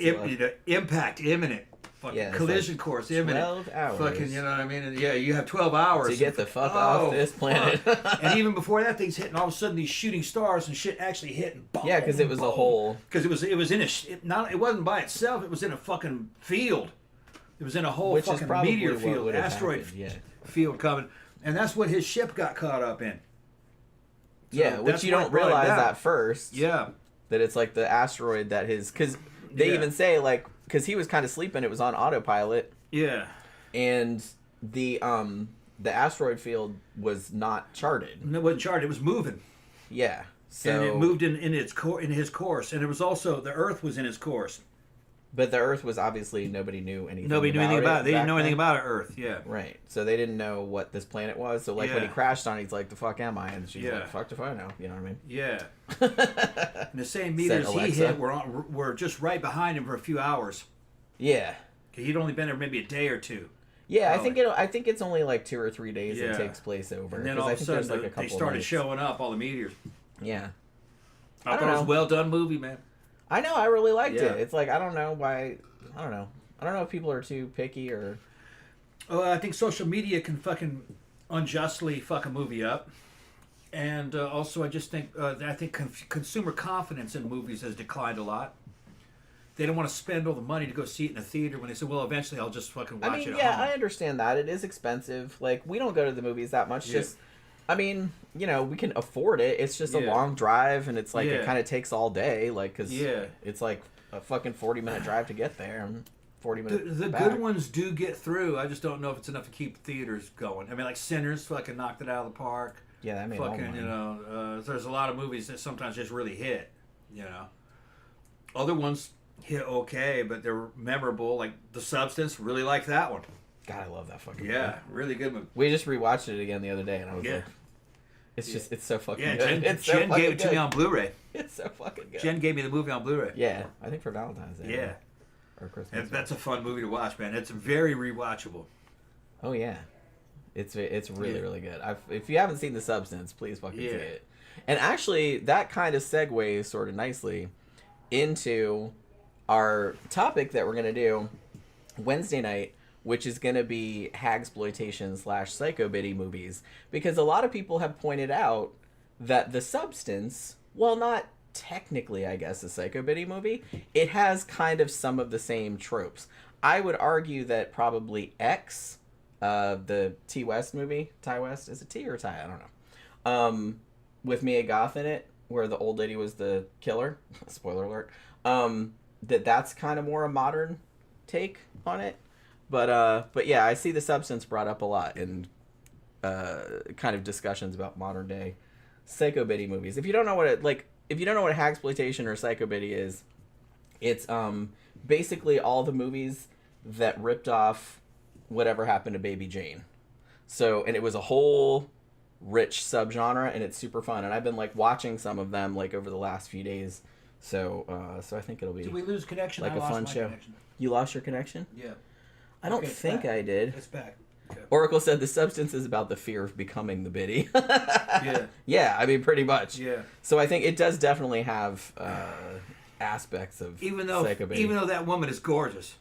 Speaker 2: impact imminent. Fucking collision
Speaker 1: like
Speaker 2: course imminent.
Speaker 1: 12 hours.
Speaker 2: Fucking, you know what I mean? And you have 12 hours
Speaker 1: to get the fuck off this planet.
Speaker 2: And even before that thing's hitting, all of a sudden these shooting stars and shit actually hitting.
Speaker 1: Yeah, because it was a whole.
Speaker 2: Because it was in it wasn't by itself. It was in a fucking field. It was in a whole
Speaker 1: Which
Speaker 2: fucking meteor field, asteroid field coming. And that's what his ship got caught up in.
Speaker 1: So which you don't realize at first.
Speaker 2: Yeah.
Speaker 1: That it's like the asteroid that his... Because they even say, like... Because he was kind of sleeping. It was on autopilot.
Speaker 2: Yeah.
Speaker 1: And the asteroid field was not charted.
Speaker 2: No, it wasn't charted. It was moving.
Speaker 1: Yeah. So,
Speaker 2: and it moved in his course. And it was also... The Earth was in his course.
Speaker 1: But the Earth was obviously... Nobody knew anything
Speaker 2: about it. They didn't know anything about Earth. Yeah.
Speaker 1: Right. So they didn't know what this planet was. So like when he crashed on it, he's like, the fuck am I? And she's like, fuck if I know. You know what I mean?
Speaker 2: Yeah. And the same meters he hit were just right behind him for a few hours.
Speaker 1: Yeah.
Speaker 2: He'd only been there maybe a day or two.
Speaker 1: Yeah, I think it's only like 2 or 3 days it takes place over.
Speaker 2: And then all of a sudden they started showing up, all the meteors.
Speaker 1: Yeah.
Speaker 2: I thought it was a well done movie, man.
Speaker 1: I know, I really liked it. It's like, I don't know why, I don't know if people are too picky or...
Speaker 2: I think social media can fucking unjustly fuck a movie up. And also I just think, consumer confidence in movies has declined a lot. They don't want to spend all the money to go see it in a theater when they say, well, eventually I'll just fucking watch it at home.
Speaker 1: I understand that. It is expensive. Like, we don't go to the movies that much. Just, I mean, we can afford it. It's just a long drive, and it's like, it kind of takes all day, like, because it's like a fucking 40-minute drive to get there, and 40 minutes
Speaker 2: The
Speaker 1: back.
Speaker 2: good ones do get through. I just don't know if it's enough to keep theaters going. I mean, like Sinners fucking knocked it out of the park.
Speaker 1: Yeah, that made
Speaker 2: fucking, there's a lot of movies that sometimes just really hit, Other ones hit okay, but they're memorable. Like The Substance, really like that one.
Speaker 1: God, I love that fucking movie.
Speaker 2: Really good movie.
Speaker 1: We just rewatched it again the other day, and I was like, it's so fucking good.
Speaker 2: Jen gave it to me on Blu-ray.
Speaker 1: It's so fucking good.
Speaker 2: Jen gave me the movie on Blu-ray.
Speaker 1: Yeah, I think for Valentine's Day.
Speaker 2: Yeah.
Speaker 1: Or Christmas.
Speaker 2: And that's a fun movie to watch, man. It's very rewatchable.
Speaker 1: Oh, yeah. It's really, really good. If you haven't seen The Substance, please fucking see it. And actually, that kind of segues sort of nicely into our topic that we're going to do Wednesday night, which is going to be hagsploitation / psycho-biddy movies. Because a lot of people have pointed out that The Substance, while not technically, I guess, a psycho-biddy movie, it has kind of some of the same tropes. I would argue that probably X, the T West movie, Ty West, is it T or Ty? I don't know. With Mia Goth in it, where the old lady was the killer. Spoiler alert. That's kind of more a modern take on it. But yeah, I see The Substance brought up a lot in kind of discussions about modern day psycho-biddy movies. If you don't know what hagsploitation or psycho-biddy is, it's basically all the movies that ripped off Whatever Happened to Baby Jane. So, and it was a whole rich subgenre, and it's super fun. And I've been like watching some of them like over the last few days. So I think it'll be.
Speaker 2: Did we lose connection?
Speaker 1: Like a fun show. Connection. You lost your connection?
Speaker 2: Yeah.
Speaker 1: I don't think I did.
Speaker 2: It's back. Okay.
Speaker 1: Oracle said The Substance is about the fear of becoming the biddy.
Speaker 2: Yeah.
Speaker 1: Yeah, I mean, pretty much.
Speaker 2: Yeah.
Speaker 1: So I think it does definitely have aspects of psycho-biddy.
Speaker 2: Even though that woman is gorgeous.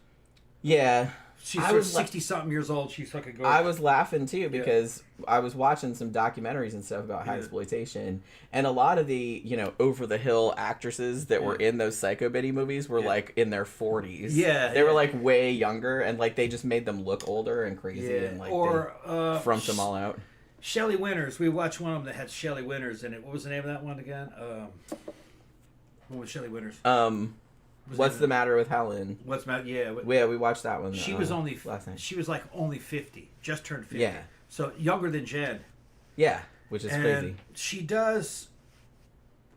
Speaker 1: Yeah.
Speaker 2: She's 60-something years old. She's fucking gorgeous.
Speaker 1: I was laughing, too, because I was watching some documentaries and stuff about hagsploitation, and a lot of the, over-the-hill actresses that were in those psycho-biddy movies were, like, in their 40s.
Speaker 2: Yeah.
Speaker 1: They were, like, way younger, and, like, they just made them look older and crazy, and, like, they frumped them all out.
Speaker 2: Shelley Winters. We watched one of them that had Shelley Winters in it. What was the name of that one again? What was Shelley Winters?
Speaker 1: What's the matter with Helen?
Speaker 2: What's the matter? Yeah.
Speaker 1: Yeah, we watched that one.
Speaker 2: She was only
Speaker 1: last night.
Speaker 2: She was like only 50, just turned 50.
Speaker 1: Yeah.
Speaker 2: So younger than Jen.
Speaker 1: Yeah, which is crazy.
Speaker 2: She does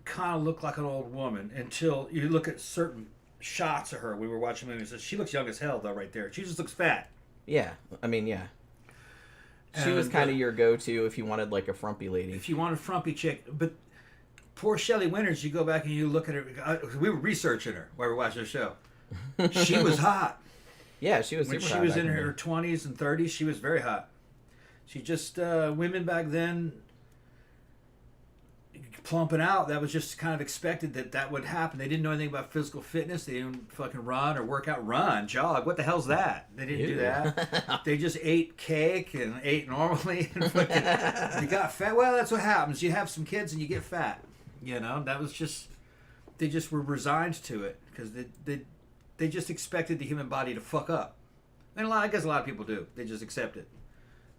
Speaker 2: kind of look like an old woman until you look at certain shots of her. We were watching movies. She looks young as hell though, right there. She just looks fat.
Speaker 1: Yeah, I mean, yeah. She was kind of your go-to if you wanted like a frumpy lady.
Speaker 2: If you want a frumpy chick, but. Poor Shelley Winters, you go back and you look at her. We were researching her while we were watching the show. She was hot.
Speaker 1: Yeah, she was super hot.
Speaker 2: When she was in her 20s and 30s, she was very hot. She just, women back then, plumping out, that was just kind of expected that would happen. They didn't know anything about physical fitness. They didn't fucking run or work out. Jog. What the hell's that? They didn't do that. They just ate cake and ate normally. And fucking, you got fat. Well, that's what happens. You have some kids and you get fat. That was just, they just were resigned to it because they just expected the human body to fuck up. And I guess a lot of people do. They just accept it.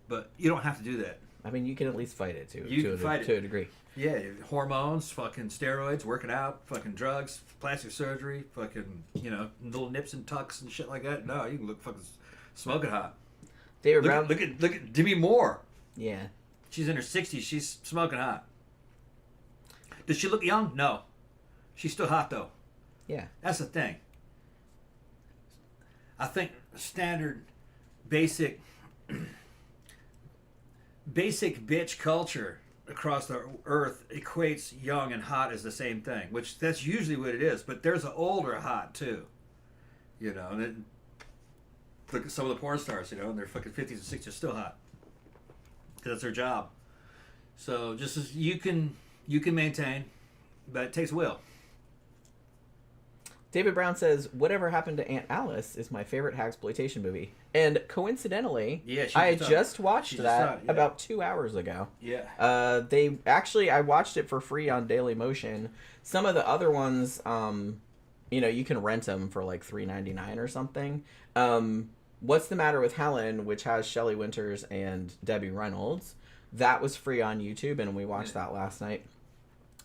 Speaker 2: But you don't have to do that.
Speaker 1: I mean, you can at least fight it to a degree.
Speaker 2: Yeah, hormones, fucking steroids, working out, fucking drugs, plastic surgery, fucking, little nips and tucks and shit like that. No, you can look fucking smoking hot.
Speaker 1: David Brown.
Speaker 2: Look at Demi Moore.
Speaker 1: Yeah.
Speaker 2: She's in her 60s. She's smoking hot. Does she look young? No. She's still hot, though.
Speaker 1: Yeah.
Speaker 2: That's the thing. I think standard, basic bitch culture across the earth equates young and hot as the same thing, which that's usually what it is. But there's an older hot, too. And then look at some of the porn stars, in their fucking 50s and 60s, still hot. Because that's their job. So just as you can maintain, but it takes will.
Speaker 1: David Brown says, "Whatever Happened to Aunt Alice" is my favorite Hagsploitation movie. And coincidentally, I just watched that about 2 hours ago.
Speaker 2: Yeah.
Speaker 1: I watched it for free on Daily Motion. Some of the other ones, you can rent them for like $3.99 or something. What's the Matter with Helen, which has Shelley Winters and Debbie Reynolds, that was free on YouTube, and we watched that last night.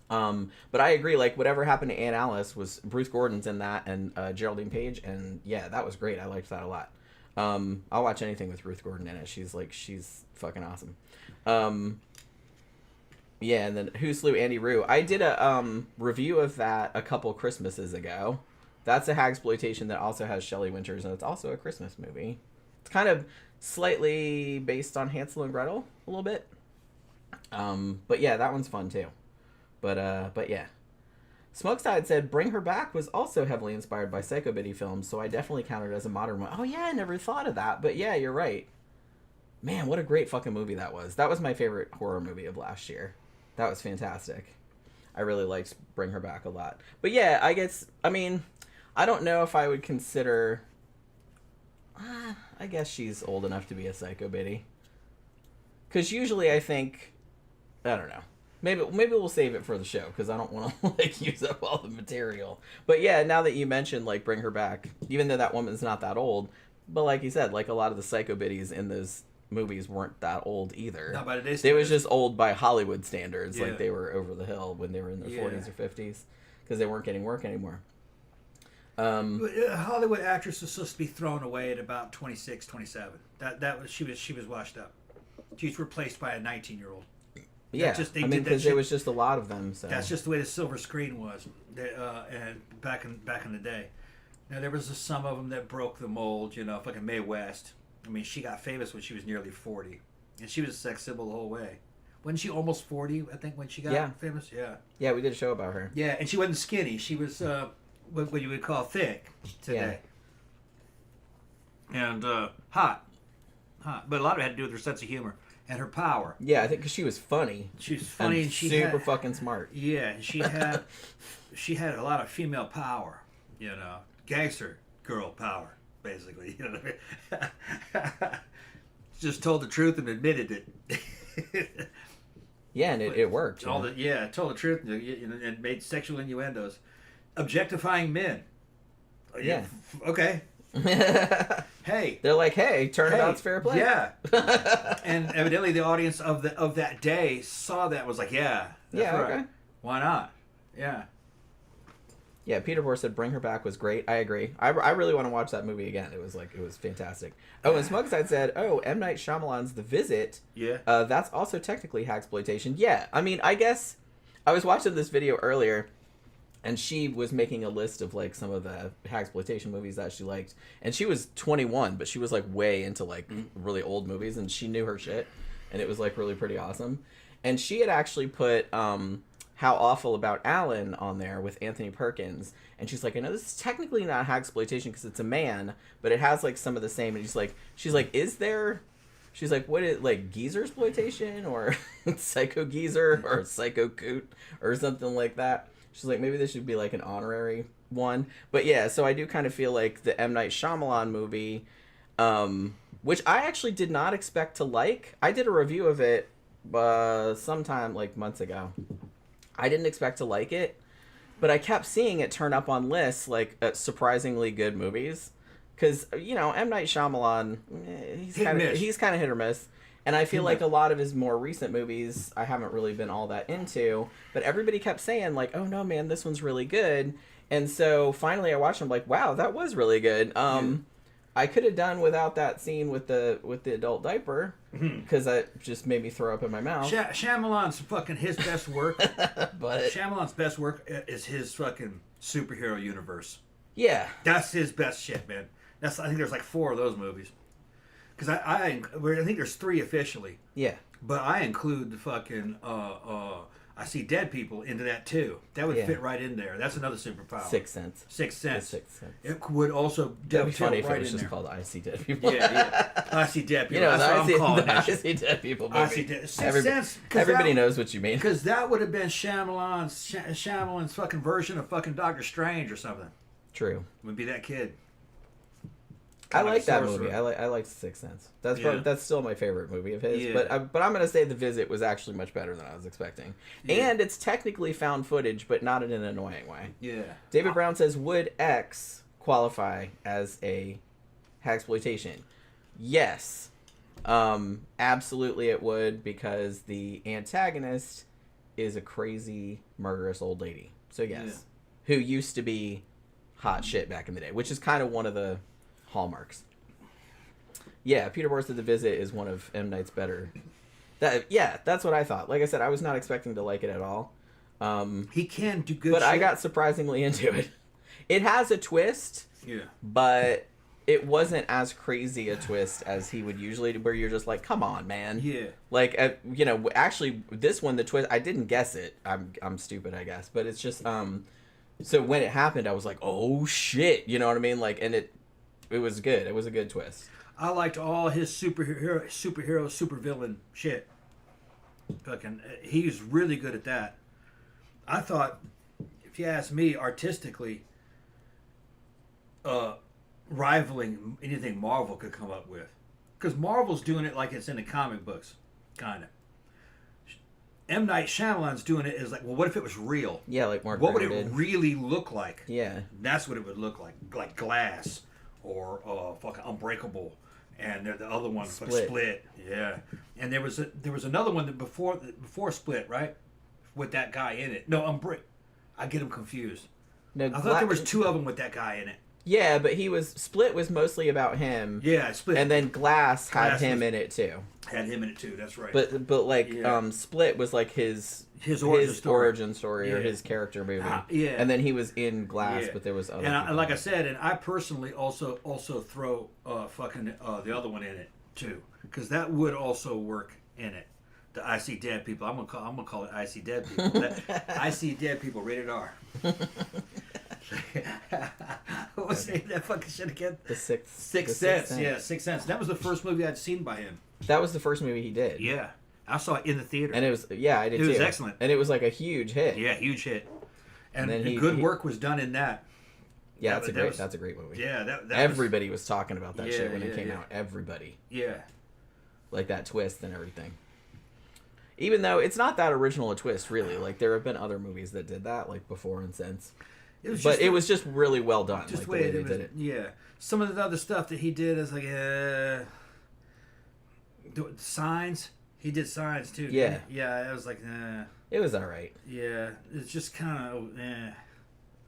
Speaker 1: But I agree, like, Whatever Happened to Aunt Alice was Bruce Gordon's in that, and Geraldine Page, and yeah, that was great. I liked that a lot. I'll watch anything with Ruth Gordon in it. She's fucking awesome. Yeah, and then Who Slew Andy Rue? I did a review of that a couple Christmases ago. That's a Hagsploitation that also has Shelley Winters, and it's also a Christmas movie. It's kind of slightly based on Hansel and Gretel a little bit. But yeah, that one's fun too. But yeah. Smokeside said Bring Her Back was also heavily inspired by Psycho Biddy films, so I definitely count it as a modern one. Oh yeah, I never thought of that. But yeah, you're right. Man, what a great fucking movie that was. That was my favorite horror movie of last year. That was fantastic. I really liked Bring Her Back a lot. But yeah, I don't know if I would consider... I guess she's old enough to be a Psycho Biddy. Because usually I think... I don't know. Maybe we'll save it for the show, because I don't want to use up all the material. But yeah, now that you mentioned Bring Her Back, even though that woman's not that old, but like you said, a lot of the Psycho Biddies in those movies weren't that old either.
Speaker 2: Not by today's
Speaker 1: standards. They was just old by Hollywood standards.
Speaker 2: Yeah.
Speaker 1: They were over the hill when they were in their 40s or 50s, because they weren't getting work anymore.
Speaker 2: Hollywood actress was supposed to be thrown away at about 26, 27. She was washed up. She was replaced by a 19-year-old.
Speaker 1: Yeah, because there was just a lot of them. So
Speaker 2: that's just the way the silver screen was, and back in the day. Now there was some of them that broke the mold. Fucking Mae West. She got famous when she was nearly 40, and she was a sex symbol the whole way. Wasn't she almost 40? I think when she got famous. Yeah.
Speaker 1: Yeah, we did a show about her.
Speaker 2: Yeah, and she wasn't skinny. She was what you would call thick today. Yeah. And hot, but a lot of it had to do with her sense of humor. And her power.
Speaker 1: Yeah, I think because she was funny.
Speaker 2: She was funny, and she
Speaker 1: super fucking smart.
Speaker 2: Yeah, and she had a lot of female power. Gangster girl power, basically. Just told the truth and admitted it.
Speaker 1: Yeah, and it worked.
Speaker 2: Told the truth and made sexual innuendos, objectifying men.
Speaker 1: Yeah.
Speaker 2: Okay. Hey,
Speaker 1: they're like, hey, turnabout's fair play.
Speaker 2: Yeah. And evidently the audience of that day saw that and was like, yeah, that's right. Okay. Why not? Yeah.
Speaker 1: Yeah, Peter Bohr said Bring Her Back was great. I agree. I really want to watch that movie again. It was fantastic. Oh, and Smokeside said, M. Night Shyamalan's The Visit.
Speaker 2: Yeah.
Speaker 1: That's also technically Hagsploitation. Yeah. I guess I was watching this video earlier, and she was making a list of some of the Hagsploitation movies that she liked. And she was 21, but she was way into really old movies, and she knew her shit. And it was really pretty awesome. And she had actually put How Awful About Alan on there with Anthony Perkins. And she's like, I know this is technically not Hagsploitation because it's a man, but it has some of the same. And she's like, is there... She's like, what is geezer exploitation or psycho geezer or psycho coot or something like that? She's like, maybe this should be an honorary one. But yeah, so I do kind of feel like the M. Night Shyamalan movie, which I actually did not expect to like. I did a review of it sometime months ago. I didn't expect to like it, but I kept seeing it turn up on lists at surprisingly good movies. because M. Night Shyamalan, he's kind of hit or miss. And I feel like a lot of his more recent movies I haven't really been all that into, but everybody kept saying like, "Oh no, man, this one's really good." And so finally I watched him like, "Wow, that was really good." I could have done without that scene with the adult diaper because that just made me throw up in my mouth.
Speaker 2: Shyamalan's fucking his best work.
Speaker 1: But
Speaker 2: Shyamalan's best work is his fucking superhero universe.
Speaker 1: Yeah,
Speaker 2: that's his best shit, man. I think there's like 4 of those movies. Because I think there's 3 officially.
Speaker 1: Yeah.
Speaker 2: But I include the fucking I See Dead People into that too. That would fit right in there. That's another superpower.
Speaker 1: Sixth Sense.
Speaker 2: Sixth Sense.
Speaker 1: Sixth Sense.
Speaker 2: It would also
Speaker 1: That'd be funny if
Speaker 2: right
Speaker 1: it was
Speaker 2: in
Speaker 1: just
Speaker 2: there.
Speaker 1: called I See Dead People.
Speaker 2: Yeah. I See Dead People.
Speaker 1: That's what I'm calling
Speaker 2: that
Speaker 1: I
Speaker 2: shit.
Speaker 1: See Dead People movie.
Speaker 2: I See Dead. Sixth Sense.
Speaker 1: Everybody knows what you mean.
Speaker 2: Because that would have been Shyamalan's fucking version of fucking Doctor Strange or something.
Speaker 1: True.
Speaker 2: Would be that kid.
Speaker 1: I like that movie. I like Sixth Sense. That's still my favorite movie of his. Yeah. But I'm gonna say The Visit was actually much better than I was expecting. Yeah. And it's technically found footage, but not in an annoying way.
Speaker 2: Yeah.
Speaker 1: David Brown says, would X qualify as a hacksploitation? Yes. Absolutely it would, because the antagonist is a crazy, murderous old lady. So yes. Yeah. Who used to be hot shit back in the day, which is kind of one of the hallmarks. Yeah, Peter Bohr said The Visit is one of M. Night's better. That's what I thought. Like I said, I was not expecting to like it at all.
Speaker 2: He can do good
Speaker 1: but
Speaker 2: shit.
Speaker 1: I got surprisingly into it. It has a twist,
Speaker 2: yeah,
Speaker 1: but it wasn't as crazy a twist as he would usually do, where you're just like, come on, man.
Speaker 2: Yeah.
Speaker 1: Like, actually, this one, the twist, I didn't guess it. I'm stupid, I guess. But it's just, so when it happened, I was like, oh, shit. You know what I mean? Like, and it was good. It was a good twist.
Speaker 2: I liked all his superhero, supervillain shit. Fucking, he's really good at that. I thought, if you ask me, artistically, rivaling anything Marvel could come up with. Because Marvel's doing it like it's in the comic books, kind of. M. Night Shyamalan's doing it as like, well, what if it was real?
Speaker 1: Yeah, like Mark
Speaker 2: What would it
Speaker 1: did.
Speaker 2: really look like?
Speaker 1: Yeah.
Speaker 2: That's what it would look like Glass or fucking Unbreakable, and the other one Split. Yeah, and there was another one that before Split, right? With that guy in it. No, I get them confused.
Speaker 1: No,
Speaker 2: I thought there was 2 of them with that guy in it.
Speaker 1: Yeah, but Split was mostly about him.
Speaker 2: Yeah, Split.
Speaker 1: And then Glass had him in it too.
Speaker 2: Had him in it too. That's right.
Speaker 1: But like Split was like his origin story or his character movie.
Speaker 2: Yeah.
Speaker 1: And then he was in Glass, but there was other.
Speaker 2: And like I said, and I personally also throw the other one in it too, because that would also work in it. The I See Dead People. I'm gonna call it I See Dead People. I See Dead People. Rated R. What was that fucking shit again?
Speaker 1: The Sixth
Speaker 2: Sense. Yeah, Sixth Sense. That was the first movie I'd seen by him.
Speaker 1: That was the first movie he did.
Speaker 2: Yeah, I saw it in the theater,
Speaker 1: and it was I did too.
Speaker 2: It was excellent,
Speaker 1: and it was like a huge hit.
Speaker 2: Yeah, huge hit. And good work was done in that.
Speaker 1: Yeah, that's a great movie.
Speaker 2: Yeah, that
Speaker 1: everybody was talking about that shit when it came out. Everybody.
Speaker 2: Yeah.
Speaker 1: Like that twist and everything. Even though it's not that original a twist, really. Like there have been other movies that did that, like before and since. It was just really well done.
Speaker 2: Just
Speaker 1: like, the way they did it.
Speaker 2: Yeah. Some of the other stuff that he did is like Signs. He did Signs too.
Speaker 1: Yeah.
Speaker 2: Yeah. It was like.
Speaker 1: It was all right.
Speaker 2: Yeah. It's just kind of.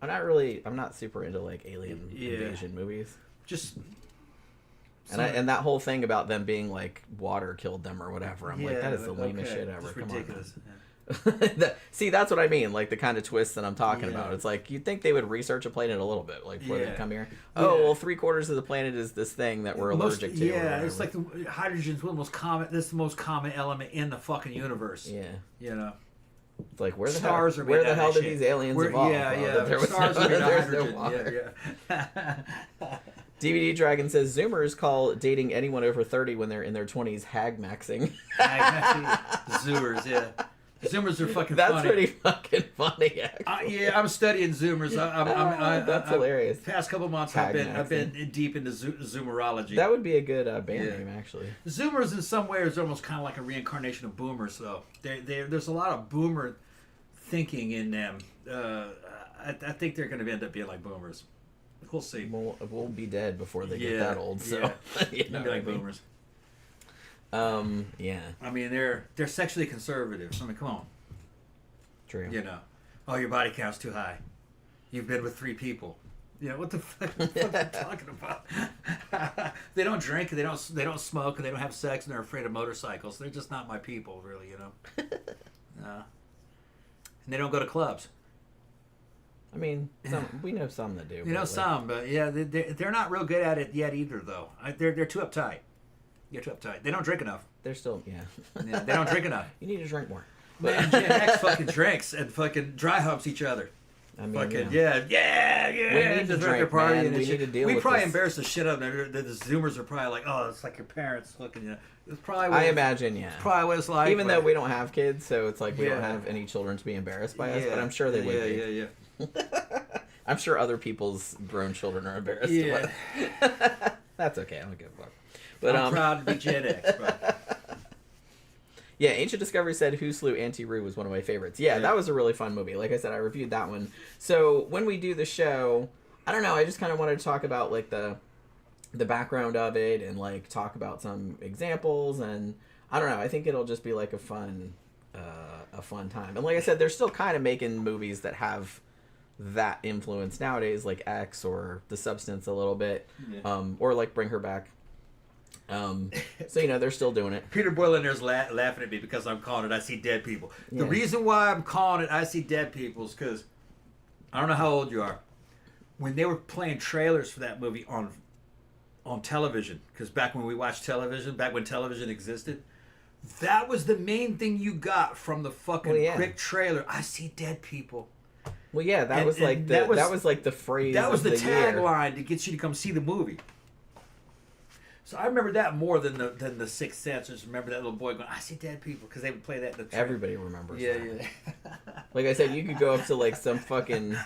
Speaker 1: I'm not super into like alien invasion movies.
Speaker 2: Just.
Speaker 1: And that whole thing about them being like water killed them or whatever. I'm like, that is the lamest shit ever.
Speaker 2: Just
Speaker 1: Come
Speaker 2: ridiculous.
Speaker 1: on. See, that's what I mean. Like the kind of twists that I'm talking about. It's like you'd think they would research a planet a little bit, like before they come here. Oh, well, 3/4 of the planet is this thing that we're allergic to.
Speaker 2: Yeah, it's like the hydrogen's one of the most common. This is the most common element in the fucking universe.
Speaker 1: Yeah.
Speaker 2: You know.
Speaker 1: It's like where the hell did these aliens evolve?
Speaker 2: Yeah. Stars are made of hydrogen. Yeah.
Speaker 1: DVD Dragon says Zoomers call dating anyone over 30 when they're in their 20s hag maxing.
Speaker 2: Zoomers, yeah. Zoomers are fucking
Speaker 1: That's
Speaker 2: funny.
Speaker 1: That's pretty fucking funny, actually.
Speaker 2: I'm studying Zoomers.
Speaker 1: That's hilarious.
Speaker 2: Past couple months, I've been deep into Zoomerology.
Speaker 1: That would be a good band name, actually.
Speaker 2: Zoomers, in some ways, are almost kind of like a reincarnation of Boomers, though. There's a lot of Boomer thinking in them. I think they're going to end up being like Boomers. We'll see.
Speaker 1: We'll be dead before they get that old. So
Speaker 2: you know, like boomers.
Speaker 1: Yeah.
Speaker 2: I mean, they're sexually conservative. I mean, come on.
Speaker 1: True.
Speaker 2: You know, oh, your body count's too high. You've been with 3 people. You know what the fuck are you talking about? They don't drink, they don't smoke, they don't have sex, and they're afraid of motorcycles. They're just not my people, really. You know. And they don't go to clubs.
Speaker 1: I mean, we know some that do.
Speaker 2: You know some, but yeah, they're not real good at it yet either, though. They're too uptight. They're too uptight. They don't drink enough.
Speaker 1: They're still,
Speaker 2: yeah, they don't drink enough.
Speaker 1: You need to drink more.
Speaker 2: But Gen X fucking drinks and fucking dry humps each other.
Speaker 1: I mean,
Speaker 2: fucking,
Speaker 1: yeah.
Speaker 2: We
Speaker 1: need to drink, man. We need to deal with
Speaker 2: We probably
Speaker 1: this.
Speaker 2: embarrass the shit out of them. The Zoomers are probably like, oh, it's like your parents looking, you know. It's probably
Speaker 1: I imagine, yeah.
Speaker 2: It's probably what it's like.
Speaker 1: Even though we don't have kids, so it's like we don't have any children to be embarrassed by us, but I'm sure they would be.
Speaker 2: Yeah.
Speaker 1: I'm sure other people's grown children are embarrassed.
Speaker 2: Yeah.
Speaker 1: That's okay. I don't give a fuck. But
Speaker 2: I'm proud to be Gen X, bro.
Speaker 1: Yeah, Ancient Discovery said Who Slew Auntie Roo was one of my favorites. Yeah, that was a really fun movie. Like I said, I reviewed that one. So when we do the show, I don't know, I just kind of wanted to talk about like the background of it and like talk about some examples, and I don't know, I think it'll just be like a fun time. And like I said, they're still kind of making movies that have that influence nowadays, like X or The Substance a little bit, or like Bring Her Back. So you know they're still doing it.
Speaker 2: Peter Boyle in there's laughing at me because I'm calling it I See Dead People. The reason why I'm calling it I See Dead People is because I don't know how old you are. When they were playing trailers for that movie on television, because back when we watched television, back when television existed, that was the main thing you got from the fucking quick trailer. I see dead people.
Speaker 1: Well, yeah, that was like the phrase.
Speaker 2: That was the
Speaker 1: tagline
Speaker 2: tagline to get you to come see the movie. So I remember that more than the Sixth Sense. I just remember that little boy going, "I see dead people," because they would play that in the trailer.
Speaker 1: Everybody remembers.
Speaker 2: Yeah,
Speaker 1: that.
Speaker 2: yeah.
Speaker 1: Like I said, you could go up to like some fucking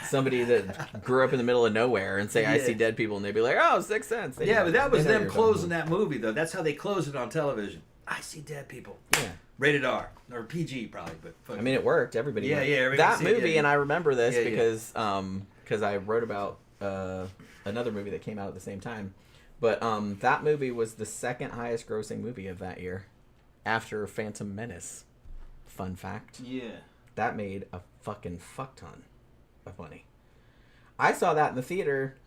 Speaker 1: somebody that grew up in the middle of nowhere and say, "I see dead people," and they'd be like, "Oh, Sixth Sense."
Speaker 2: Yeah, but that was them closing that movie though. That's how they closed it on television. I see dead people.
Speaker 1: Yeah.
Speaker 2: Rated R or PG probably, but
Speaker 1: I mean it worked. Everybody.
Speaker 2: Yeah,
Speaker 1: went.
Speaker 2: yeah.
Speaker 1: That movie, and I remember this
Speaker 2: because
Speaker 1: I wrote about another movie that came out at the same time. But that movie was the second highest grossing movie of that year, after Phantom Menace. Fun fact.
Speaker 2: Yeah.
Speaker 1: That made a fucking fuck ton of money. I saw that in the theater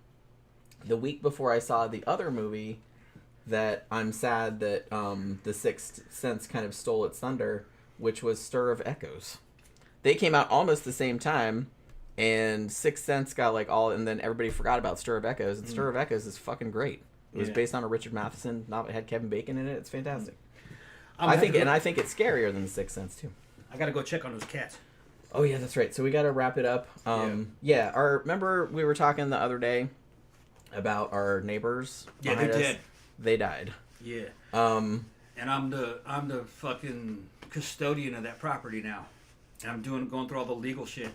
Speaker 1: the week before I saw the other movie that I'm sad that The Sixth Sense kind of stole its thunder, which was Stir of Echoes. They came out almost the same time, and Sixth Sense got like all, and then everybody forgot about Stir of Echoes, and Stir of Echoes is fucking great. It was based on a Richard Matheson novel. It had Kevin Bacon in it. It's fantastic. I think it's scarier than The Sixth Sense too.
Speaker 2: I gotta go check on those cats.
Speaker 1: Oh yeah, that's right. So we gotta wrap it up. Remember we were talking the other day about our neighbors.
Speaker 2: Yeah, they did.
Speaker 1: They died.
Speaker 2: Yeah. And I'm the fucking custodian of that property now. And I'm going through all the legal shit.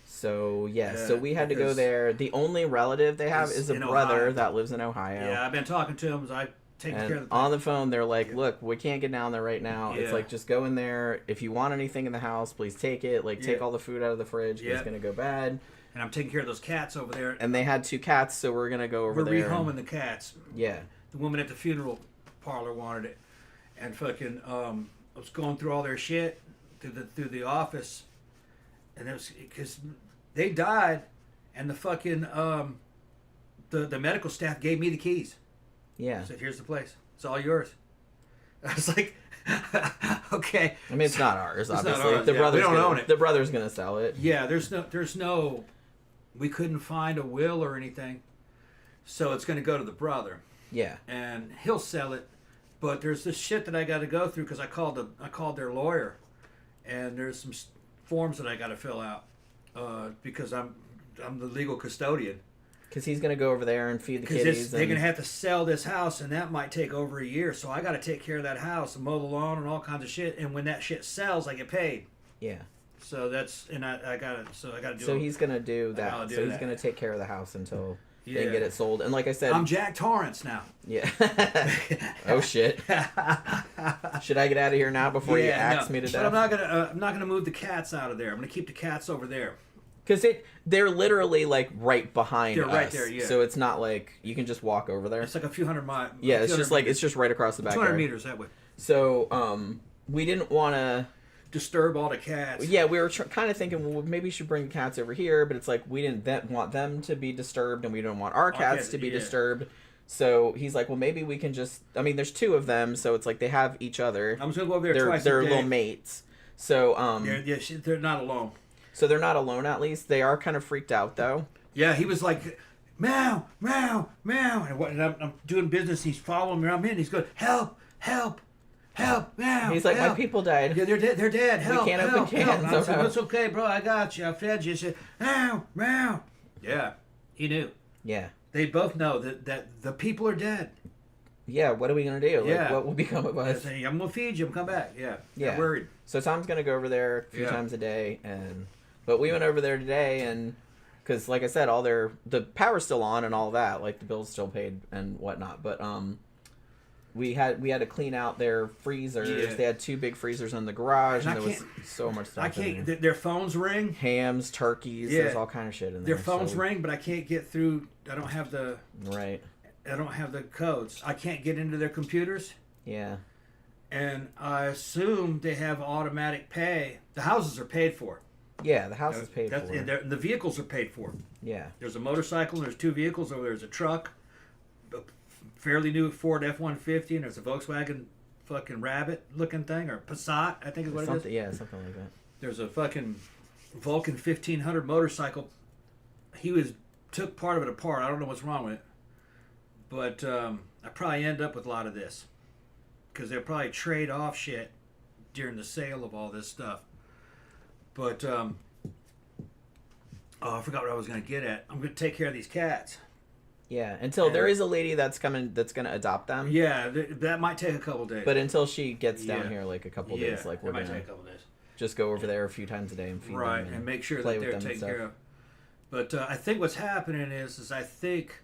Speaker 1: So so we had to go there. The only relative they have is a brother
Speaker 2: Ohio.
Speaker 1: that lives in Ohio.
Speaker 2: Yeah, I've been talking to him. I take care of the
Speaker 1: on the phone. They're like, "Look, we can't get down there right now. It's like just go in there. If you want anything in the house, please take it. Like take all the food out of the fridge. It's gonna go bad."
Speaker 2: And I'm taking care of those cats over there.
Speaker 1: And they had 2 cats, so we're gonna go over there.
Speaker 2: We're rehoming the cats.
Speaker 1: Yeah.
Speaker 2: The woman at the funeral parlor wanted it, and fucking I was going through all their shit through the office, and it was because they died, and the fucking the medical staff gave me the keys.
Speaker 1: Yeah.
Speaker 2: I said, "Here's the place. It's all yours." I was like, "Okay."
Speaker 1: I mean, it's not ours. Obviously,
Speaker 2: not ours.
Speaker 1: The brother's
Speaker 2: we don't own it.
Speaker 1: The brother's gonna sell it.
Speaker 2: Yeah, there's no. We couldn't find a will or anything, so it's gonna go to the brother.
Speaker 1: Yeah.
Speaker 2: And he'll sell it, but there's this shit that I got to go through because I called their lawyer, and there's some forms that I got to fill out because I'm the legal custodian.
Speaker 1: Because he's gonna go over there and feed the kitties.
Speaker 2: They're gonna have to sell this house, and that might take over a year. So I got to take care of that house and mow the lawn and all kinds of shit. And when that shit sells, I get paid.
Speaker 1: Yeah.
Speaker 2: So that's I got to do.
Speaker 1: So he's gonna do that. So he's gonna take care of the house until.
Speaker 2: Yeah.
Speaker 1: And get it sold. And like I said,
Speaker 2: I'm Jack Torrance now.
Speaker 1: Yeah. Oh shit. Should I get out of here now before you axe me to death?
Speaker 2: But I'm not gonna move the cats out of there. I'm gonna keep the cats over there.
Speaker 1: Because they're literally like right behind us.
Speaker 2: They're right there, yeah.
Speaker 1: So it's not like you can just walk over there.
Speaker 2: It's like a few hundred miles.
Speaker 1: Yeah, it's just like, it's just right across the back.
Speaker 2: 200 meters that way.
Speaker 1: So, we didn't want to
Speaker 2: disturb all the cats.
Speaker 1: Yeah, we were kind of thinking, well, maybe we should bring the cats over here, but it's like we didn't want them to be disturbed, and we didn't want our cats to be disturbed. So he's like, well, maybe we can just. I mean, there's 2 of them, so it's like they have each other.
Speaker 2: I'm just gonna go over there twice a day.
Speaker 1: They're little mates. So
Speaker 2: they're not alone.
Speaker 1: So they're not alone, at least. They are kind of freaked out, though.
Speaker 2: Yeah, he was like, meow, meow, meow, and I'm doing business. He's following me around. He's going, help, help. Help! Meow!
Speaker 1: He's like,
Speaker 2: help.
Speaker 1: my people died.
Speaker 2: Yeah, they're dead. They're dead. Help!
Speaker 1: We can't
Speaker 2: help,
Speaker 1: open cans.
Speaker 2: Help. I said, it's okay, bro. I got you. I fed you. He said, meow, meow. Yeah, he knew.
Speaker 1: Yeah.
Speaker 2: They both know that the people are dead.
Speaker 1: Yeah. What are we gonna do?
Speaker 2: Yeah.
Speaker 1: Like, what will become of us?
Speaker 2: Say, I'm gonna feed you. I'm come back. Yeah.
Speaker 1: Yeah.
Speaker 2: They're worried.
Speaker 1: So Tom's gonna go over there a few times a day, but we went over there today, and because like I said, the power's still on and all that, like the bill's still paid and whatnot, but We had to clean out their freezers. Yeah. They had 2 big freezers in the garage, and there was so much stuff.
Speaker 2: I can't. Their phones ring.
Speaker 1: Hams, turkeys. Yeah. There's all kind of shit in there.
Speaker 2: Their phones ring, but I can't get through. I don't have the
Speaker 1: right.
Speaker 2: I don't have the codes. I can't get into their computers.
Speaker 1: Yeah.
Speaker 2: And I assume they have automatic pay. The houses are paid for.
Speaker 1: Yeah, the house is paid for.
Speaker 2: And the vehicles are paid for.
Speaker 1: Yeah.
Speaker 2: There's a motorcycle. And there's 2 vehicles. Or there's a truck. Fairly new Ford F-150, and there's a Volkswagen fucking Rabbit looking thing, or Passat, I think is what it is.
Speaker 1: Yeah, something like that.
Speaker 2: There's a fucking Vulcan 1500 motorcycle. He took part of it apart. I don't know what's wrong with it, but I probably end up with a lot of this because they'll probably trade off shit during the sale of all this stuff. But I forgot what I was going to get at. I'm going to take care of these cats.
Speaker 1: Yeah, until there is a lady that's going to adopt them.
Speaker 2: Yeah, that might take a couple days.
Speaker 1: But until she gets down here, like a couple days, like we're
Speaker 2: going to take a couple days.
Speaker 1: Just go over there a few times a day and feed them.
Speaker 2: Right, and make sure that they're taken care of. But I think what's happening is I think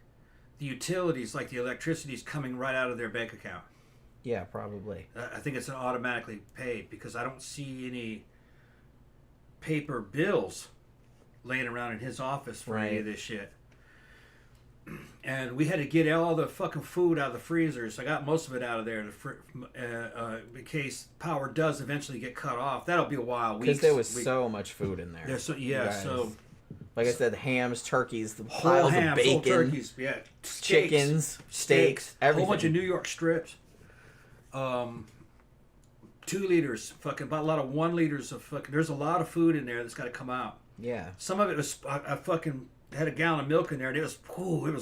Speaker 2: the utilities, like the electricity, is coming right out of their bank account.
Speaker 1: Yeah, probably.
Speaker 2: I think it's automatically paid because I don't see any paper bills laying around in his office for any of this shit. And we had to get all the fucking food out of the freezers. I got most of it out of there in case power does eventually get cut off. That'll be a while.
Speaker 1: Because there was so much food in there.
Speaker 2: There's so
Speaker 1: like I said, hams, turkeys, the piles of bacon,
Speaker 2: whole turkeys,
Speaker 1: chickens, steaks, everything.
Speaker 2: A whole bunch of New York strips. 2 liters, fucking about a lot of 1 liters of fucking. There's a lot of food in there that's got to come out.
Speaker 1: Yeah.
Speaker 2: Some of it was I fucking had a gallon of milk in there, and it was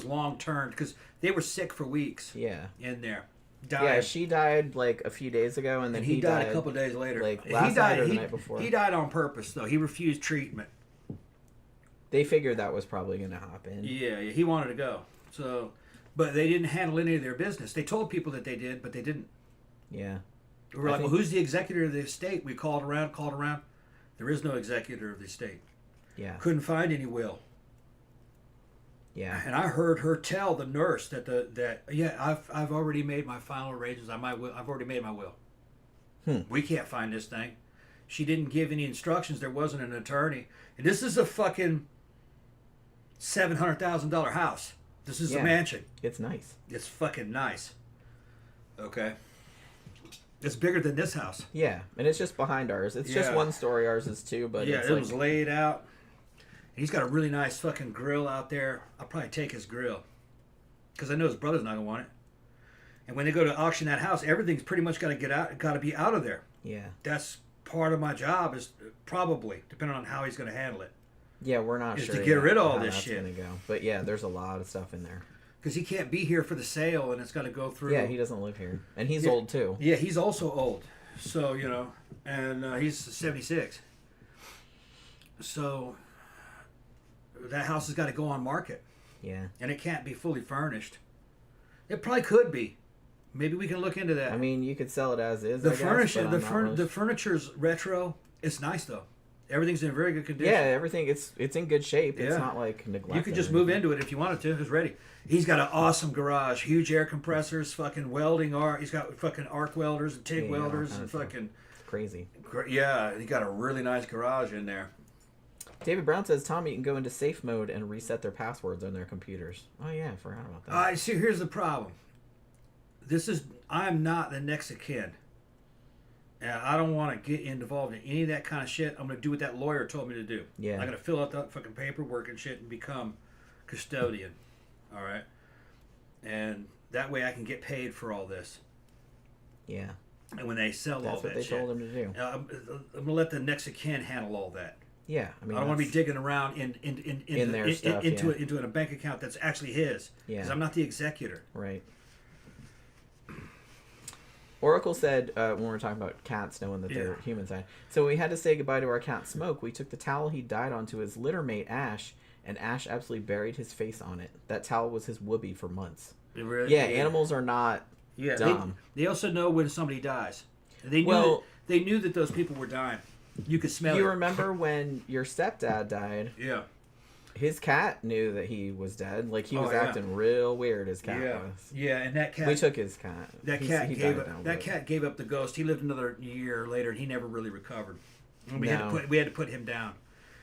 Speaker 2: long term because they were sick for weeks.
Speaker 1: Yeah.
Speaker 2: In there.
Speaker 1: Died. Yeah, she died like a few days ago, and then he died
Speaker 2: a couple days later.
Speaker 1: Like last night or the night before.
Speaker 2: He died on purpose, though. He refused treatment.
Speaker 1: They figured that was probably going to happen.
Speaker 2: Yeah, he wanted to go. So, but they didn't handle any of their business. They told people that they did, but they didn't.
Speaker 1: Yeah.
Speaker 2: We were like, well, who's the executor of the estate? We called around. There is no executor of the estate.
Speaker 1: Yeah.
Speaker 2: Couldn't find any will.
Speaker 1: Yeah.
Speaker 2: And I heard her tell the nurse that I've already made my final arrangements. I've already made my will. We can't find this thing. She didn't give any instructions. There wasn't an attorney. And this is a fucking $700,000 house. This is a mansion.
Speaker 1: It's nice.
Speaker 2: It's fucking nice. Okay. It's bigger than this house.
Speaker 1: Yeah, and it's just behind ours. It's just 1 story. Ours is 2, but
Speaker 2: it was laid out. He's got a really nice fucking grill out there. I'll probably take his grill because I know his brother's not gonna want it. And when they go to auction that house, everything's pretty much got to be out of there.
Speaker 1: Yeah,
Speaker 2: that's part of my job. Is probably depending on how he's gonna handle it.
Speaker 1: Yeah, we're not sure
Speaker 2: to get rid of all this shit.
Speaker 1: Gonna go. But yeah, there's a lot of stuff in there.
Speaker 2: Because he can't be here for the sale, and it's got to go through.
Speaker 1: Yeah, he doesn't live here, and he's old too.
Speaker 2: Yeah, he's also old. So and he's 76. So that house has got to go on market.
Speaker 1: Yeah.
Speaker 2: And it can't be fully furnished. It probably could be. Maybe we can look into that.
Speaker 1: I mean, you could sell it as is.
Speaker 2: The furniture's retro. It's nice though. Everything's in very good condition.
Speaker 1: Yeah, everything. It's in good shape. It's not like neglected.
Speaker 2: You could just move into it if you wanted to. It's ready. He's got an awesome garage, huge air compressors, fucking welding arc. He's got fucking arc welders and TIG welders and fucking
Speaker 1: crazy.
Speaker 2: Yeah, he got a really nice garage in there.
Speaker 1: David Brown says Tommy can go into safe mode and reset their passwords on their computers. Oh yeah, I forgot about that.
Speaker 2: See, here's the problem. I'm not the next of kin. And I don't want to get involved in any of that kind of shit. I'm going to do what that lawyer told me to do.
Speaker 1: Yeah.
Speaker 2: I'm going to fill out that fucking paperwork and shit and become custodian. All right? And that way I can get paid for all this.
Speaker 1: Yeah.
Speaker 2: And when they sell
Speaker 1: That's
Speaker 2: all that shit.
Speaker 1: That's what they told him to do.
Speaker 2: I'm going to let the next of kin handle all that.
Speaker 1: Yeah. I mean,
Speaker 2: I don't want to be digging around into a bank account that's actually his.
Speaker 1: Yeah.
Speaker 2: Because I'm not the executor.
Speaker 1: Right. Oracle said, when we were talking about cats knowing that they're human side, so when we had to say goodbye to our cat Smoke, we took the towel he died on to his litter mate Ash, and Ash absolutely buried his face on it. That towel was his whoopee for months.
Speaker 2: Really?
Speaker 1: Yeah, animals are not dumb.
Speaker 2: They also know when somebody dies. They knew that those people were dying. You could smell it.
Speaker 1: You remember when your stepdad died?
Speaker 2: Yeah.
Speaker 1: His cat knew that he was dead. Like, he was acting real weird, his cat was.
Speaker 2: Yeah, and that cat...
Speaker 1: We took his cat.
Speaker 2: That cat gave up the ghost. He lived another year later, and he never really recovered. We had to put him down.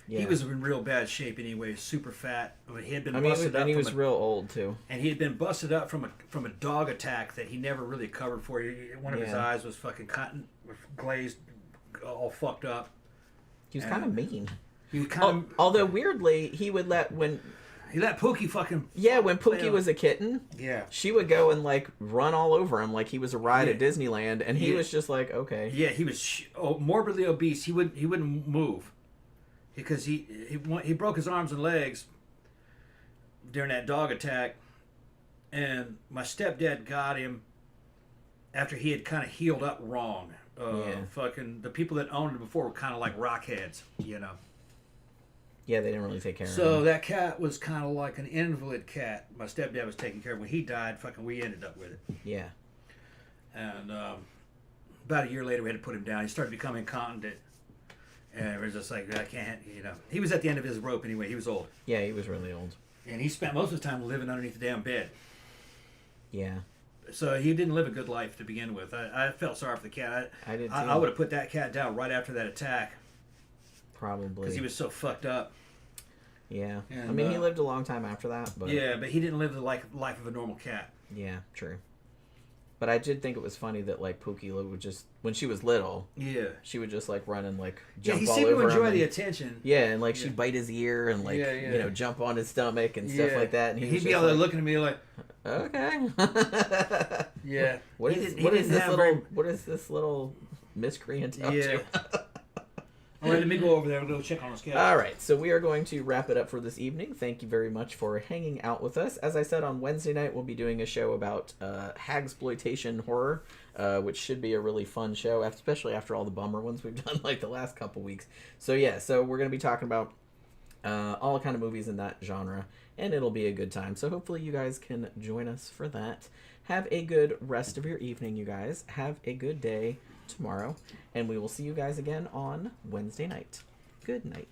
Speaker 2: Yeah. He was in real bad shape anyway, super fat. I mean, he had been busted up.
Speaker 1: And he was real old, too.
Speaker 2: And he had been busted up from a dog attack that he never really covered for. One of his eyes was fucking cotton, glazed, all fucked up.
Speaker 1: He was kind of mean.
Speaker 2: He was kind of...
Speaker 1: Although, weirdly, he would let...
Speaker 2: He let Pookie fucking...
Speaker 1: Yeah, when Pookie was a kitten, she would go and, like, run all over him like he was a ride at Disneyland, and he was just like, okay.
Speaker 2: Yeah, he was morbidly obese. He wouldn't move. Because he broke his arms and legs during that dog attack, and my stepdad got him after he had kind of healed up wrong. Fucking the people that owned him before were kind of like rockheads, you know.
Speaker 1: Yeah, they didn't really take care of him.
Speaker 2: So that cat was kind of like an invalid cat. My stepdad was taking care of. When he died, fucking we ended up with it.
Speaker 1: Yeah.
Speaker 2: And about a year later, we had to put him down. He started becoming incontinent. And it was just like, I can't, you know. He was at the end of his rope anyway. He was old.
Speaker 1: Yeah, he was really old.
Speaker 2: And he spent most of his time living underneath the damn bed.
Speaker 1: Yeah.
Speaker 2: So he didn't live a good life to begin with. I felt sorry for the cat.
Speaker 1: I did too.
Speaker 2: I would have put that cat down right after that attack.
Speaker 1: Probably.
Speaker 2: Because he was so fucked up.
Speaker 1: Yeah. And, I mean, he lived a long time after that. But...
Speaker 2: Yeah, but he didn't live the life of a normal cat.
Speaker 1: Yeah, true. But I did think it was funny that, like, Pookie would just, when she was little, she would just, like, run and, like, jump all over him.
Speaker 2: He seemed to enjoy the attention.
Speaker 1: Yeah, and, like, she'd bite his ear and, like, you know, jump on his stomach and stuff like that. And
Speaker 2: he'd be all there looking at me like,
Speaker 1: okay.
Speaker 2: Yeah.
Speaker 1: What is this little miscreant up to?
Speaker 2: All right, let me go over there and go check on his cat.
Speaker 1: All right, so we are going to wrap it up for this evening. Thank you very much for hanging out with us. As I said, on Wednesday night, we'll be doing a show about hagsploitation horror, which should be a really fun show, especially after all the bummer ones we've done like the last couple weeks. So yeah, so we're going to be talking about all kind of movies in that genre, and it'll be a good time. So hopefully you guys can join us for that. Have a good rest of your evening, you guys. Have a good day tomorrow, and we will see you guys again on Wednesday night. Good night.